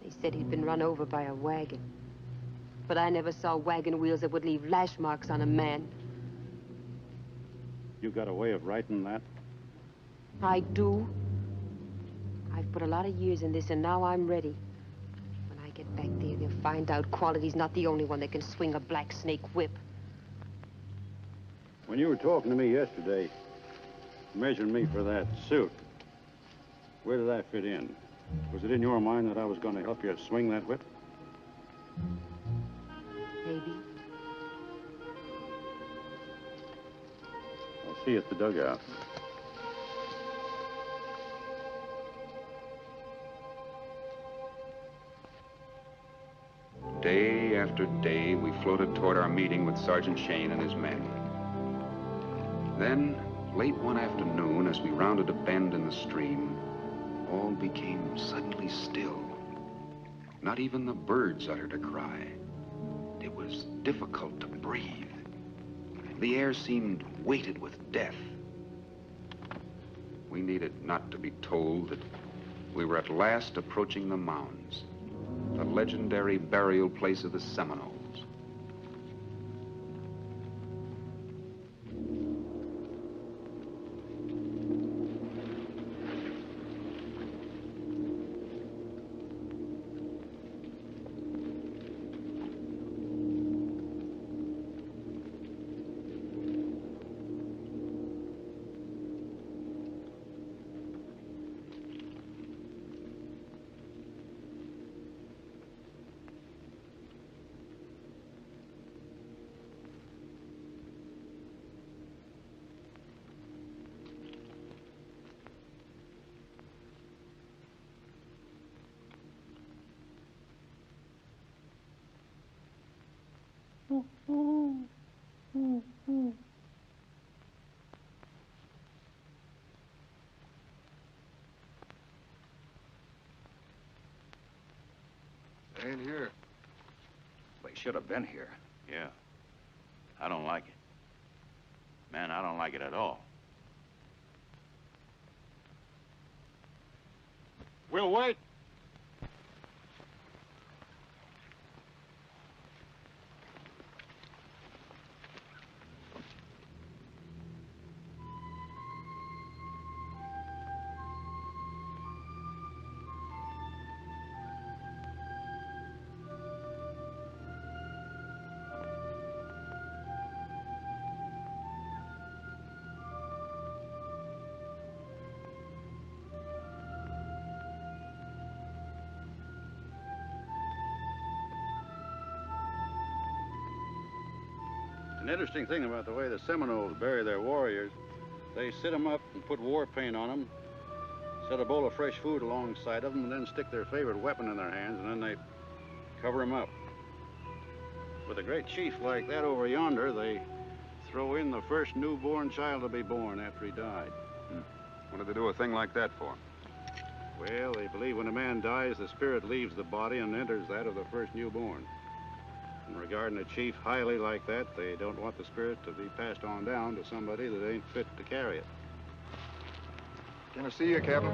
They said he'd been run over by a wagon. But I never saw wagon wheels that would leave lash marks on a man. You got a way of writing that? I do. I've put a lot of years in this, and now I'm ready. When I get back there, they'll find out Quality's not the only one that can swing a black snake whip. When you were talking to me yesterday, measuring me for that suit, where did I fit in? Was it in your mind that I was going to help you swing that whip? Maybe. I'll see you at the dugout. Day after day, we floated toward our meeting with Sergeant Shane and his men. Then, late one afternoon, as we rounded a bend in the stream, all became suddenly still. Not even the birds uttered a cry. It was difficult to breathe. The air seemed weighted with death. We needed not to be told that we were at last approaching the mounds, the legendary burial place of the Seminoles. They ain't here. They should have been here. Yeah. I don't like it. Man, I don't like it at all. We'll wait. An interesting thing about the way the Seminoles bury their warriors, they sit them up and put war paint on them, set a bowl of fresh food alongside of them, and then stick their favorite weapon in their hands, and then they cover them up. With a great chief like that over yonder, they throw in the first newborn child to be born after he died. What did they do a thing like that for? Well, they believe when a man dies, the spirit leaves the body and enters that of the first newborn. And regarding a chief highly like that, they don't want the spirit to be passed on down to somebody that ain't fit to carry it. Can I see you, Captain?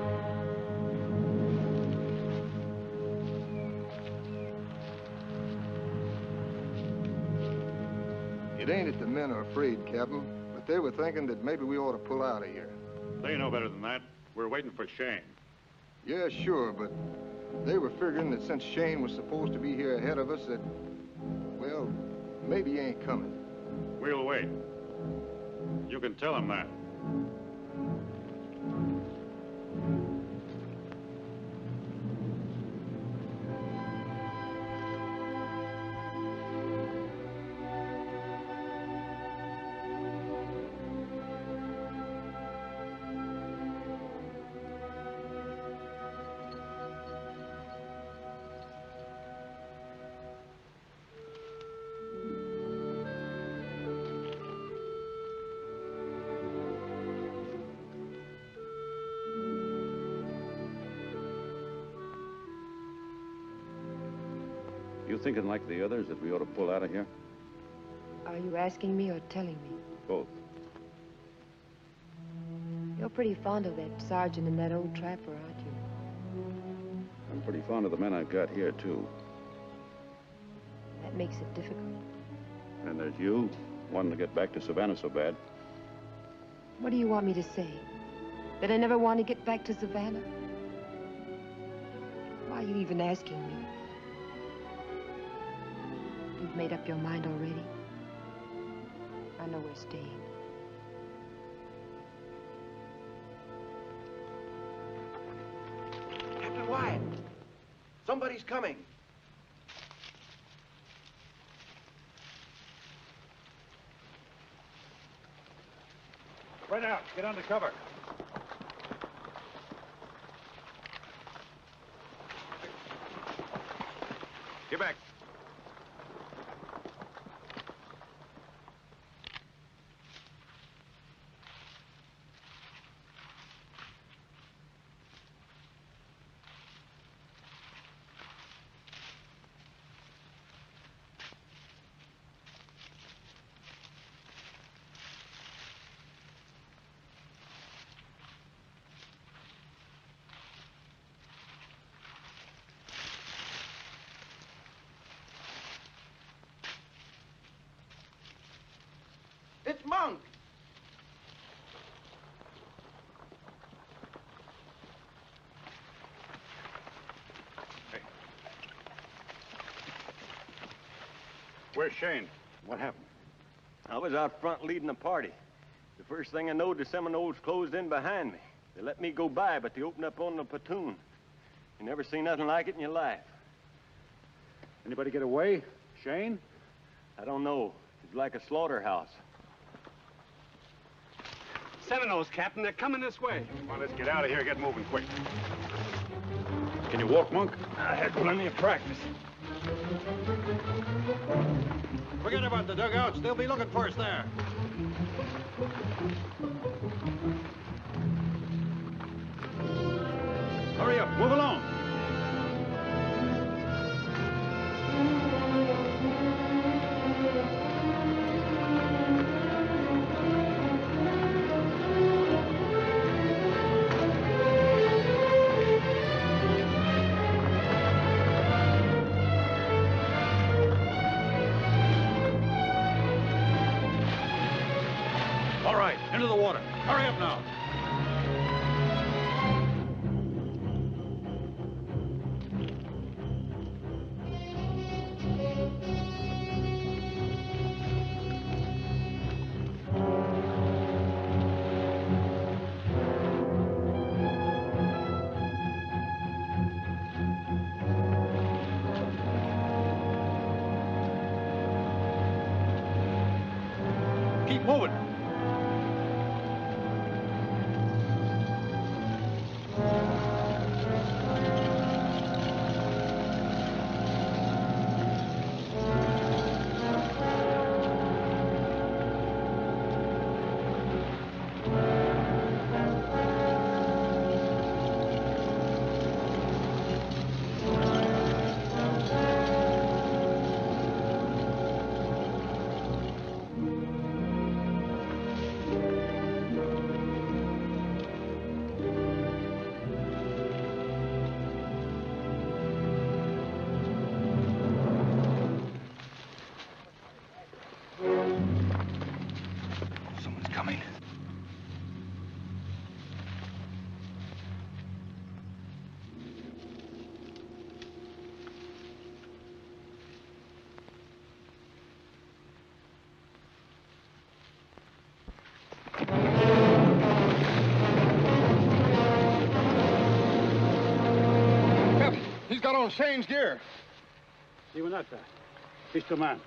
It ain't that the men are afraid, Captain, but But they were thinking that maybe we ought to pull out of here. They know better than that. We're waiting for Shane. Yeah, sure, but they were figuring that since Shane was supposed to be here ahead of us, that, well, maybe he ain't coming. We'll wait. You can tell him that. You thinking like the others that we ought to pull out of here? Are you asking me or telling me? Both. You're pretty fond of that sergeant and that old trapper, aren't you? I'm pretty fond of the men I've got here, too. That makes it difficult. And there's you, wanting to get back to Savannah so bad. What do you want me to say? That I never want to get back to Savannah? Why are you even asking me? You've made up your mind already. I know we're staying. Captain Wyatt, somebody's coming. Right out. Get under cover. Get back. It's Monk. Hey. Where's Shane? What happened? I was out front leading a party. The first thing I knowed, the Seminoles closed in behind me. They let me go by, but they opened up on the platoon. You never seen nothing like it in your life. Anybody get away? Shane? I don't know. It's like a slaughterhouse. Seminoles, Captain. They're coming this way. Come on, let's get out of here. Get moving quick. Can you walk, Monk? I had plenty of practice. Forget about the dugouts. They'll be looking for us there. Hurry up. Move along. All right, into the water. Hurry up now. Keep moving. got on Shane's gear. Simonetta, Easter man.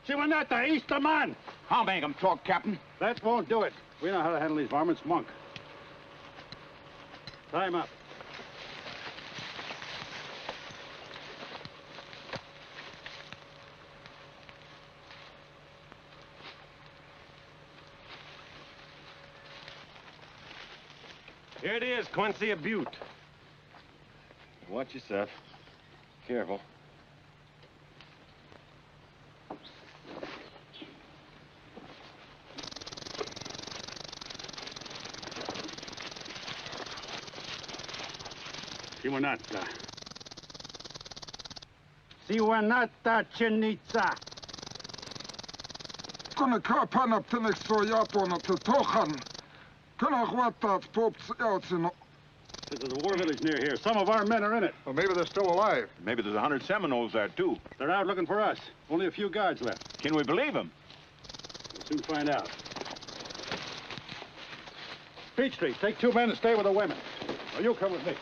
Simonetta, Easter man! I'll make him talk, Captain. That won't do it. We know how to handle these varmints, Monk. Tie him up. Here it is, Quincy, a butte. Watch yourself. Careful. Simonetta. Simonetta, Chinitsa. Kunnen kapan op de niks zo Japan op de tochen. Kunnen wat dat pops out in. There's a war village near here. Some of our men are in it. Well, maybe they're still alive. Maybe there's 100 Seminoles there, too. They're out looking for us. Only a few guards left. Can we believe them? We'll soon find out. Peachtree, take 2 men and stay with the women. Or you come with me.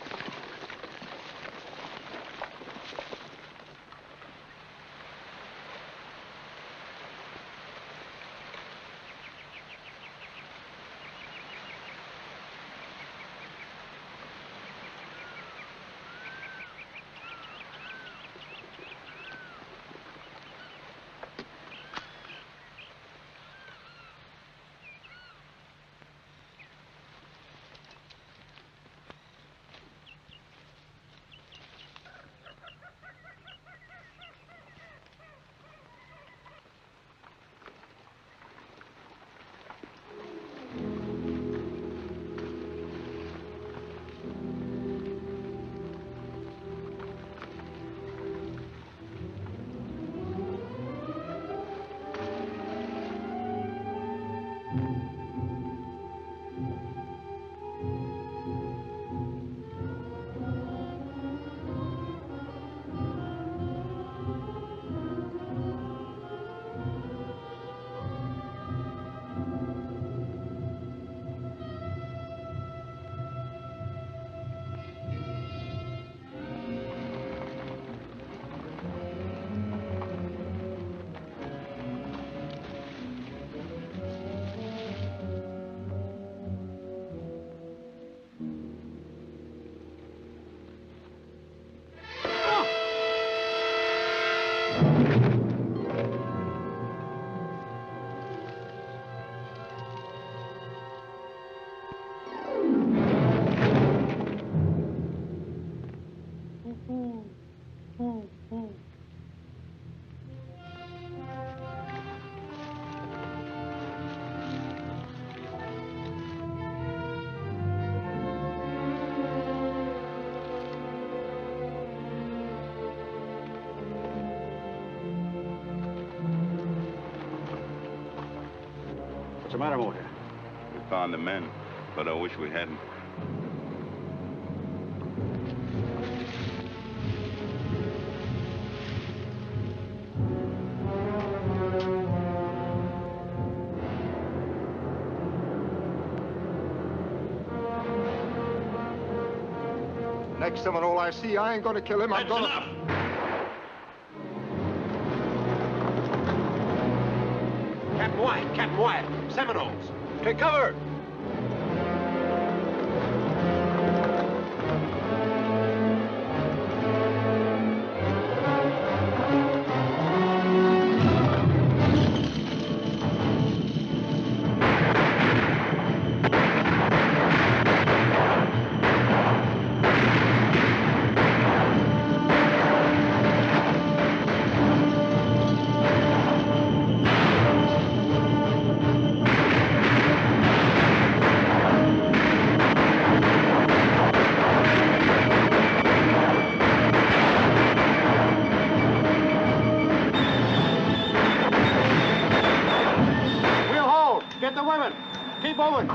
What's the matter, Motor? We found the men, but I wish we hadn't. Next Seminole I see, I ain't gonna kill him. I'm gonna... Enough! Captain Wyatt, Seminoles. Take cover! Keep moving.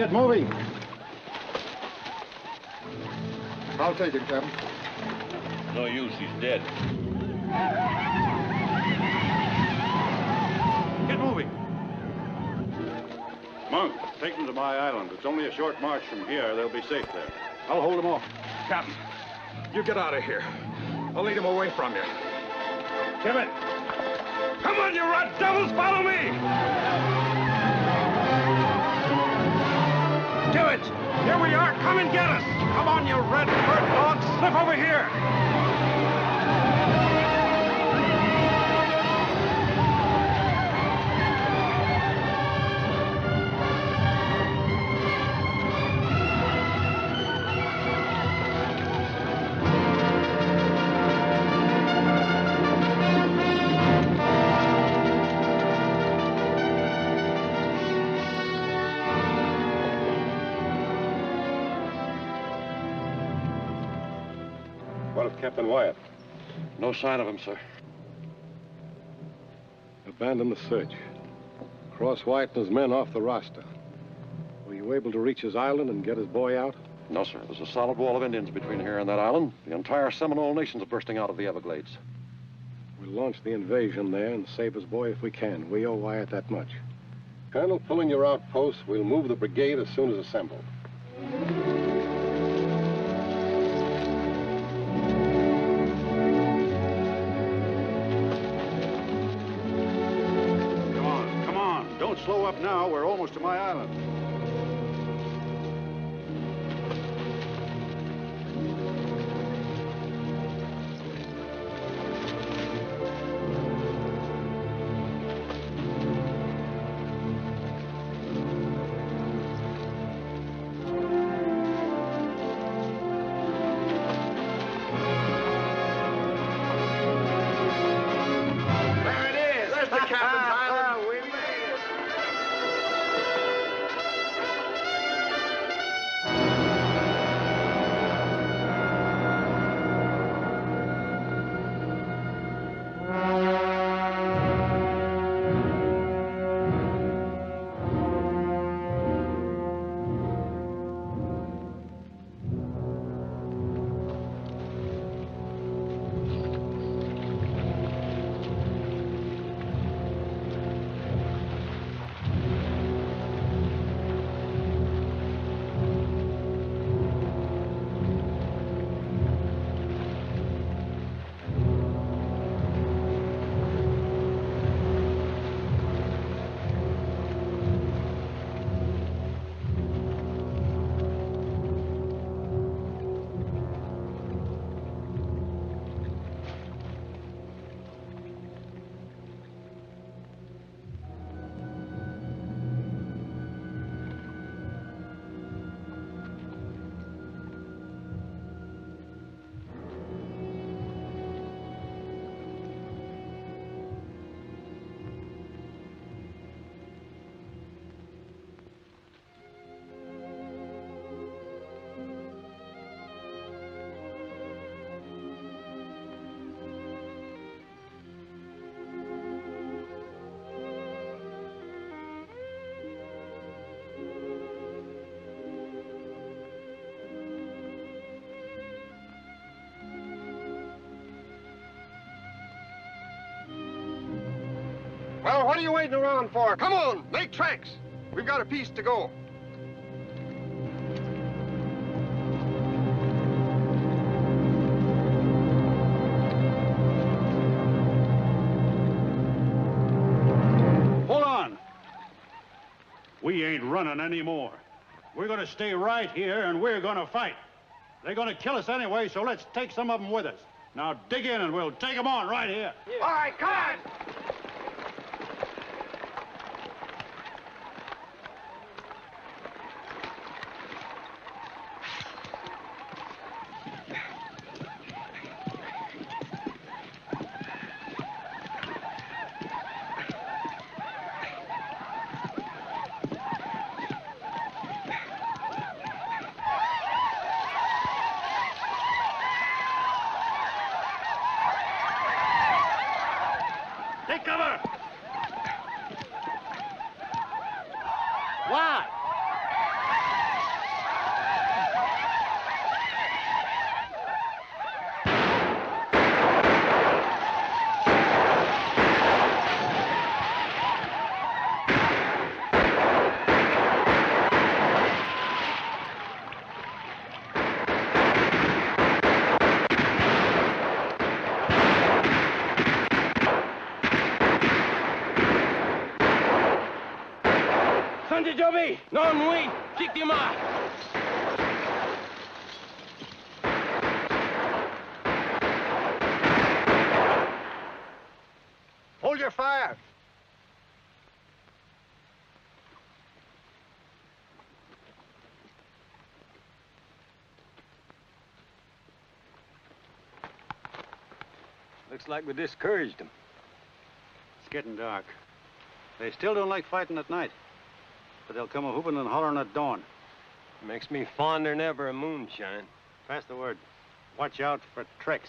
Get moving. I'll take it, Captain. No use, he's dead. Get moving. Monk, take them to my island. It's only a short march from here. They'll be safe there. I'll hold them off. Captain, you get out of here. I'll lead him away from you. Tibbet! Come on, you rat devils, follow me! Tibbet! Here we are, come and get us! Come on, you red bird dogs, slip over here! What of Captain Wyatt? No sign of him, sir. Abandon the search. Cross Wyatt and his men off the roster. Were you able to reach his island and get his boy out? No, sir. There's a solid wall of Indians between here and that island. The entire Seminole Nation's bursting out of the Everglades. We'll launch the invasion there and save his boy if we can. We owe Wyatt that much. Colonel, pulling your outposts, we'll move the brigade as soon as assembled. Come on. Don't slow up now. We're almost to my island. Well, what are you waiting around for? Come on, make tracks. We've got a piece to go. Hold on. We ain't running anymore. We're going to stay right here, and we're going to fight. They're going to kill us anyway, so let's take some of them with us. Now, dig in, and we'll take them on right here. Yeah. All right, come on. Take cover! Why? ¿Dónde yo vi? No, muy. Víctima. Hold your fire. Looks like we discouraged them. It's getting dark. They still don't like fighting at night. But they'll come a-hooping and hollering at dawn. Makes me fonder than ever of moonshine. Pass the word. Watch out for tricks.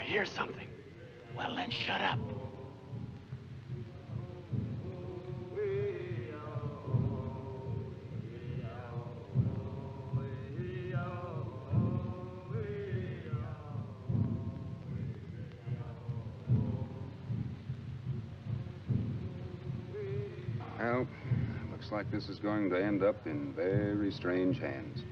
Hear something. Well, then shut up. Well, looks like this is going to end up in very strange hands.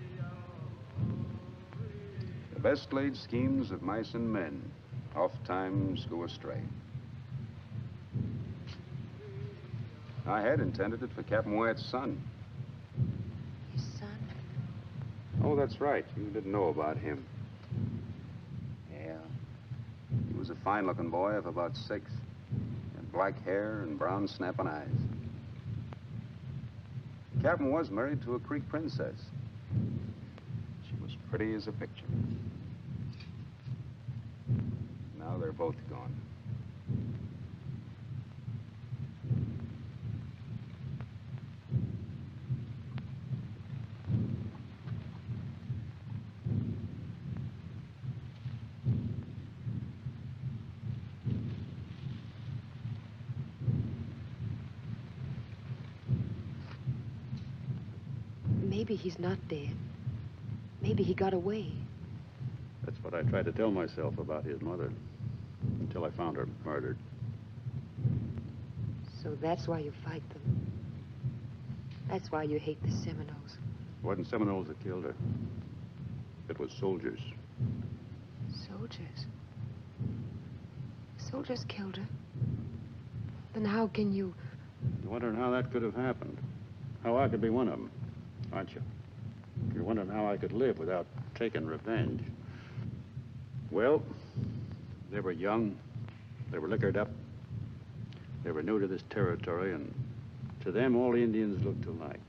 The best laid schemes of mice and men oftentimes go astray. I had intended it for Captain Wyatt's son. His son? Oh, that's right. You didn't know about him. Yeah. He was a fine-looking boy of about 6. Had black hair and brown snapping eyes. Captain was married to a Creek princess. She was pretty as a picture. Now they're both gone. Maybe he's not dead. Maybe he got away. That's what I tried to tell myself about his mother, until I found her murdered. So that's why you fight them. That's why you hate the Seminoles. It wasn't Seminoles that killed her. It was soldiers. Soldiers? Soldiers killed her? Then how can you... You're wondering how that could have happened. How I could be one of them, aren't you? You're wondering how I could live without taking revenge. Well, they were young. They were liquored up. They were new to this territory, and to them, all Indians looked alike.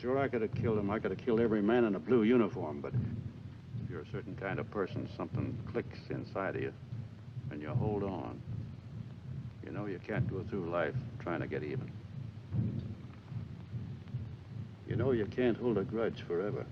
Sure, I could have killed them. I could have killed every man in a blue uniform, but if you're a certain kind of person, something clicks inside of you, and you hold on. You know you can't go through life trying to get even. You know you can't hold a grudge forever.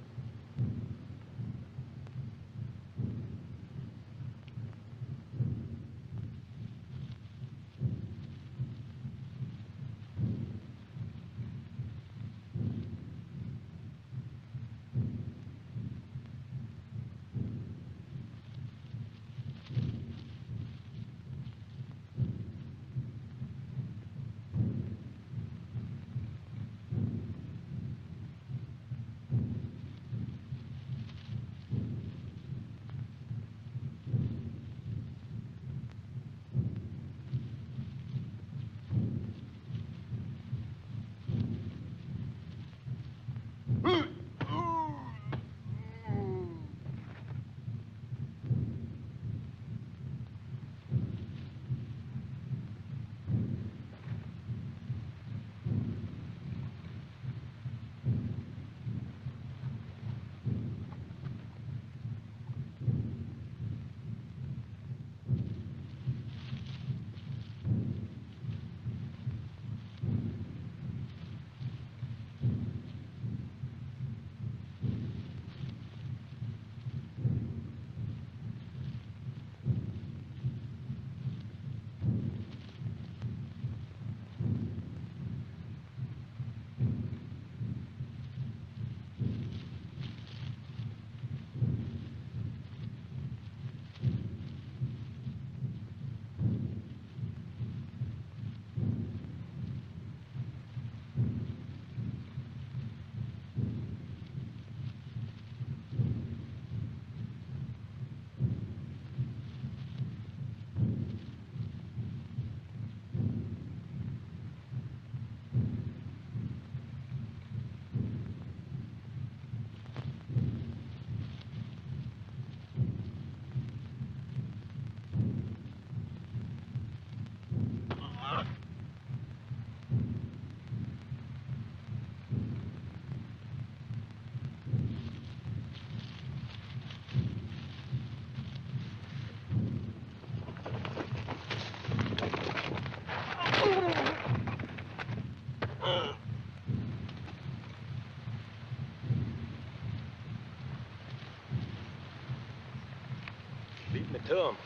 to them.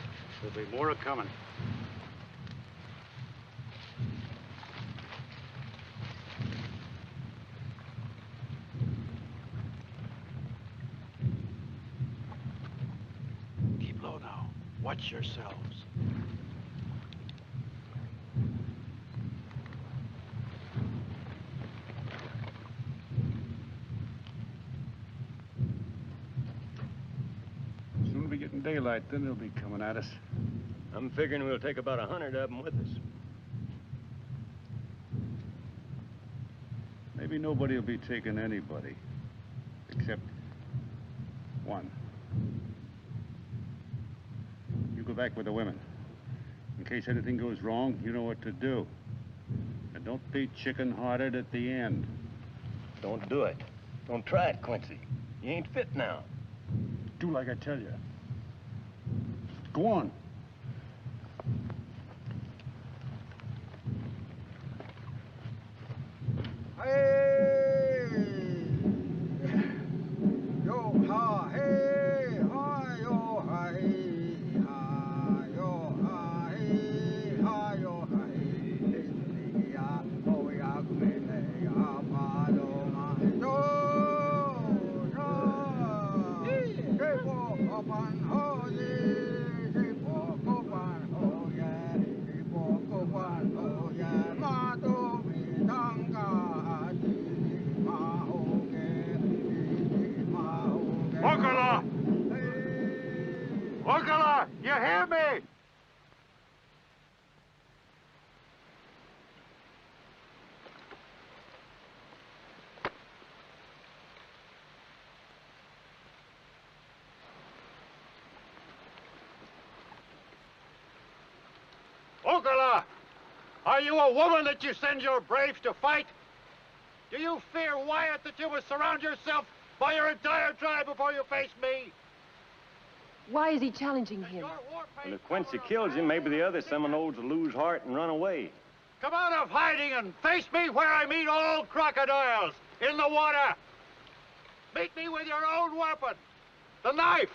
There'll be more a-coming. Keep low now. Watch yourselves. Soon we get in daylight, then they'll be coming at us. I'm figuring we'll take about 100 of them with us. Maybe nobody will be taking anybody, except one. You go back with the women. In case anything goes wrong, you know what to do. And don't be chicken-hearted at the end. Don't do it. Don't try it, Quincy. You ain't fit now. Do like I tell you. Go on. Hey! Yo ha hey ha yo ha hey ha yo ha hey ha yo ha hey ya oh ya kumene ya pa do ma yo yo ke po opan ho ye ke po opan ho ye ke po opan ho ye ma do mi dang ka Ocala! Ocala! You hear me? Ocala! Are you a woman that you send your braves to fight? Do you fear, Wyatt, that you will surround yourself by your entire tribe before you face me? Why is he challenging him? Well, if Quincy kills him, maybe the other Seminoles will lose heart and run away. Come out of hiding and face me where I meet all crocodiles, in the water. Meet me with your own weapon, the knife.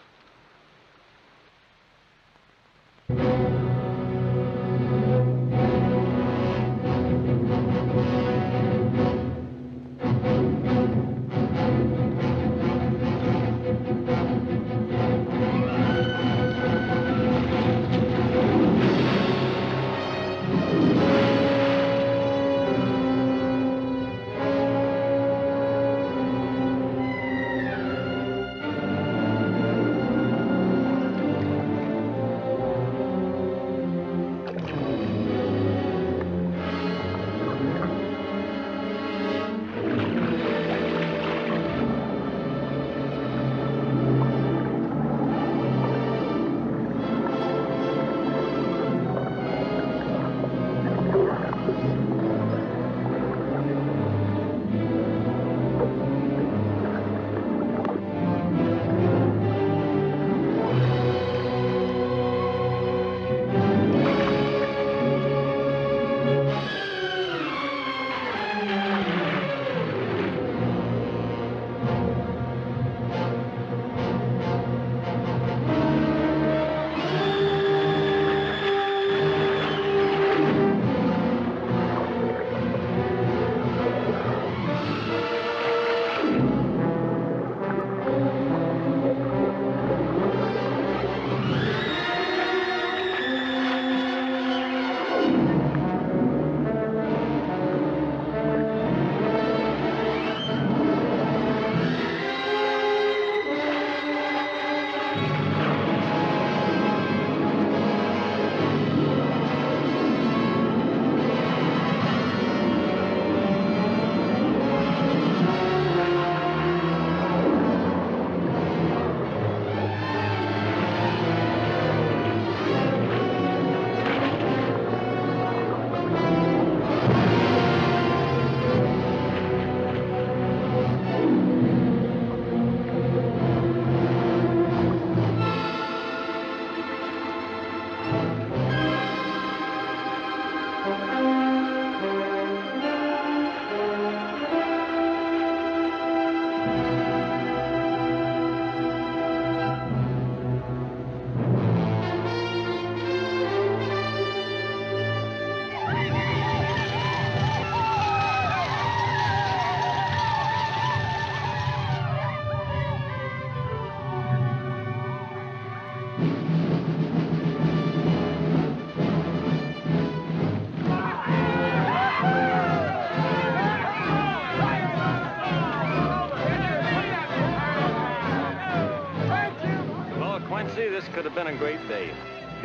could have been a great day.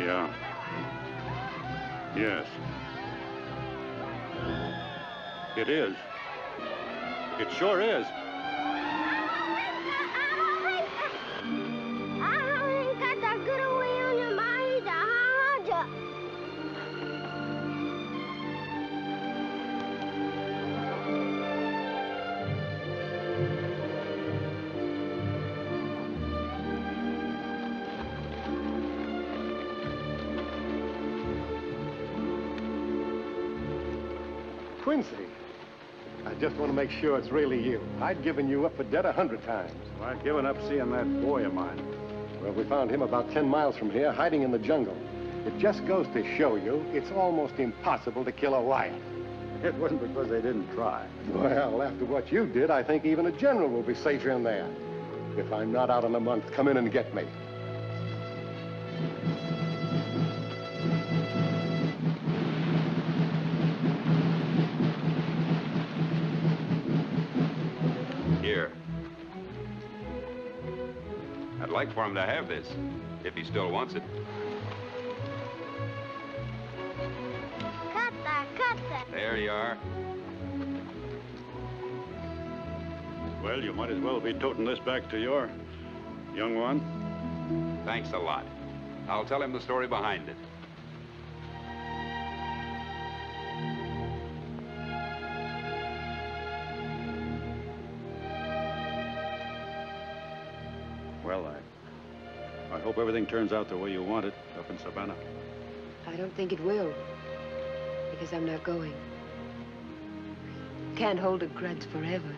Yeah. Yes. It is. It sure is. Quincy, I just want to make sure it's really you. I'd given you up for dead 100 times. Well, I'd given up seeing that boy of mine. Well, we found him about 10 miles from here, hiding in the jungle. It just goes to show you it's almost impossible to kill a Wyatt. It wasn't because they didn't try. Well, after what you did, I think even a general will be safer in there. If I'm not out in a month, come in and get me. Here. I'd like for him to have this, if he still wants it. There you are. Well, you might as well be toting this back to your young one. Thanks a lot. I'll tell him the story behind it. Well, I hope everything turns out the way you want it up in Savannah. I don't think it will, because I'm not going. Can't hold a grudge forever.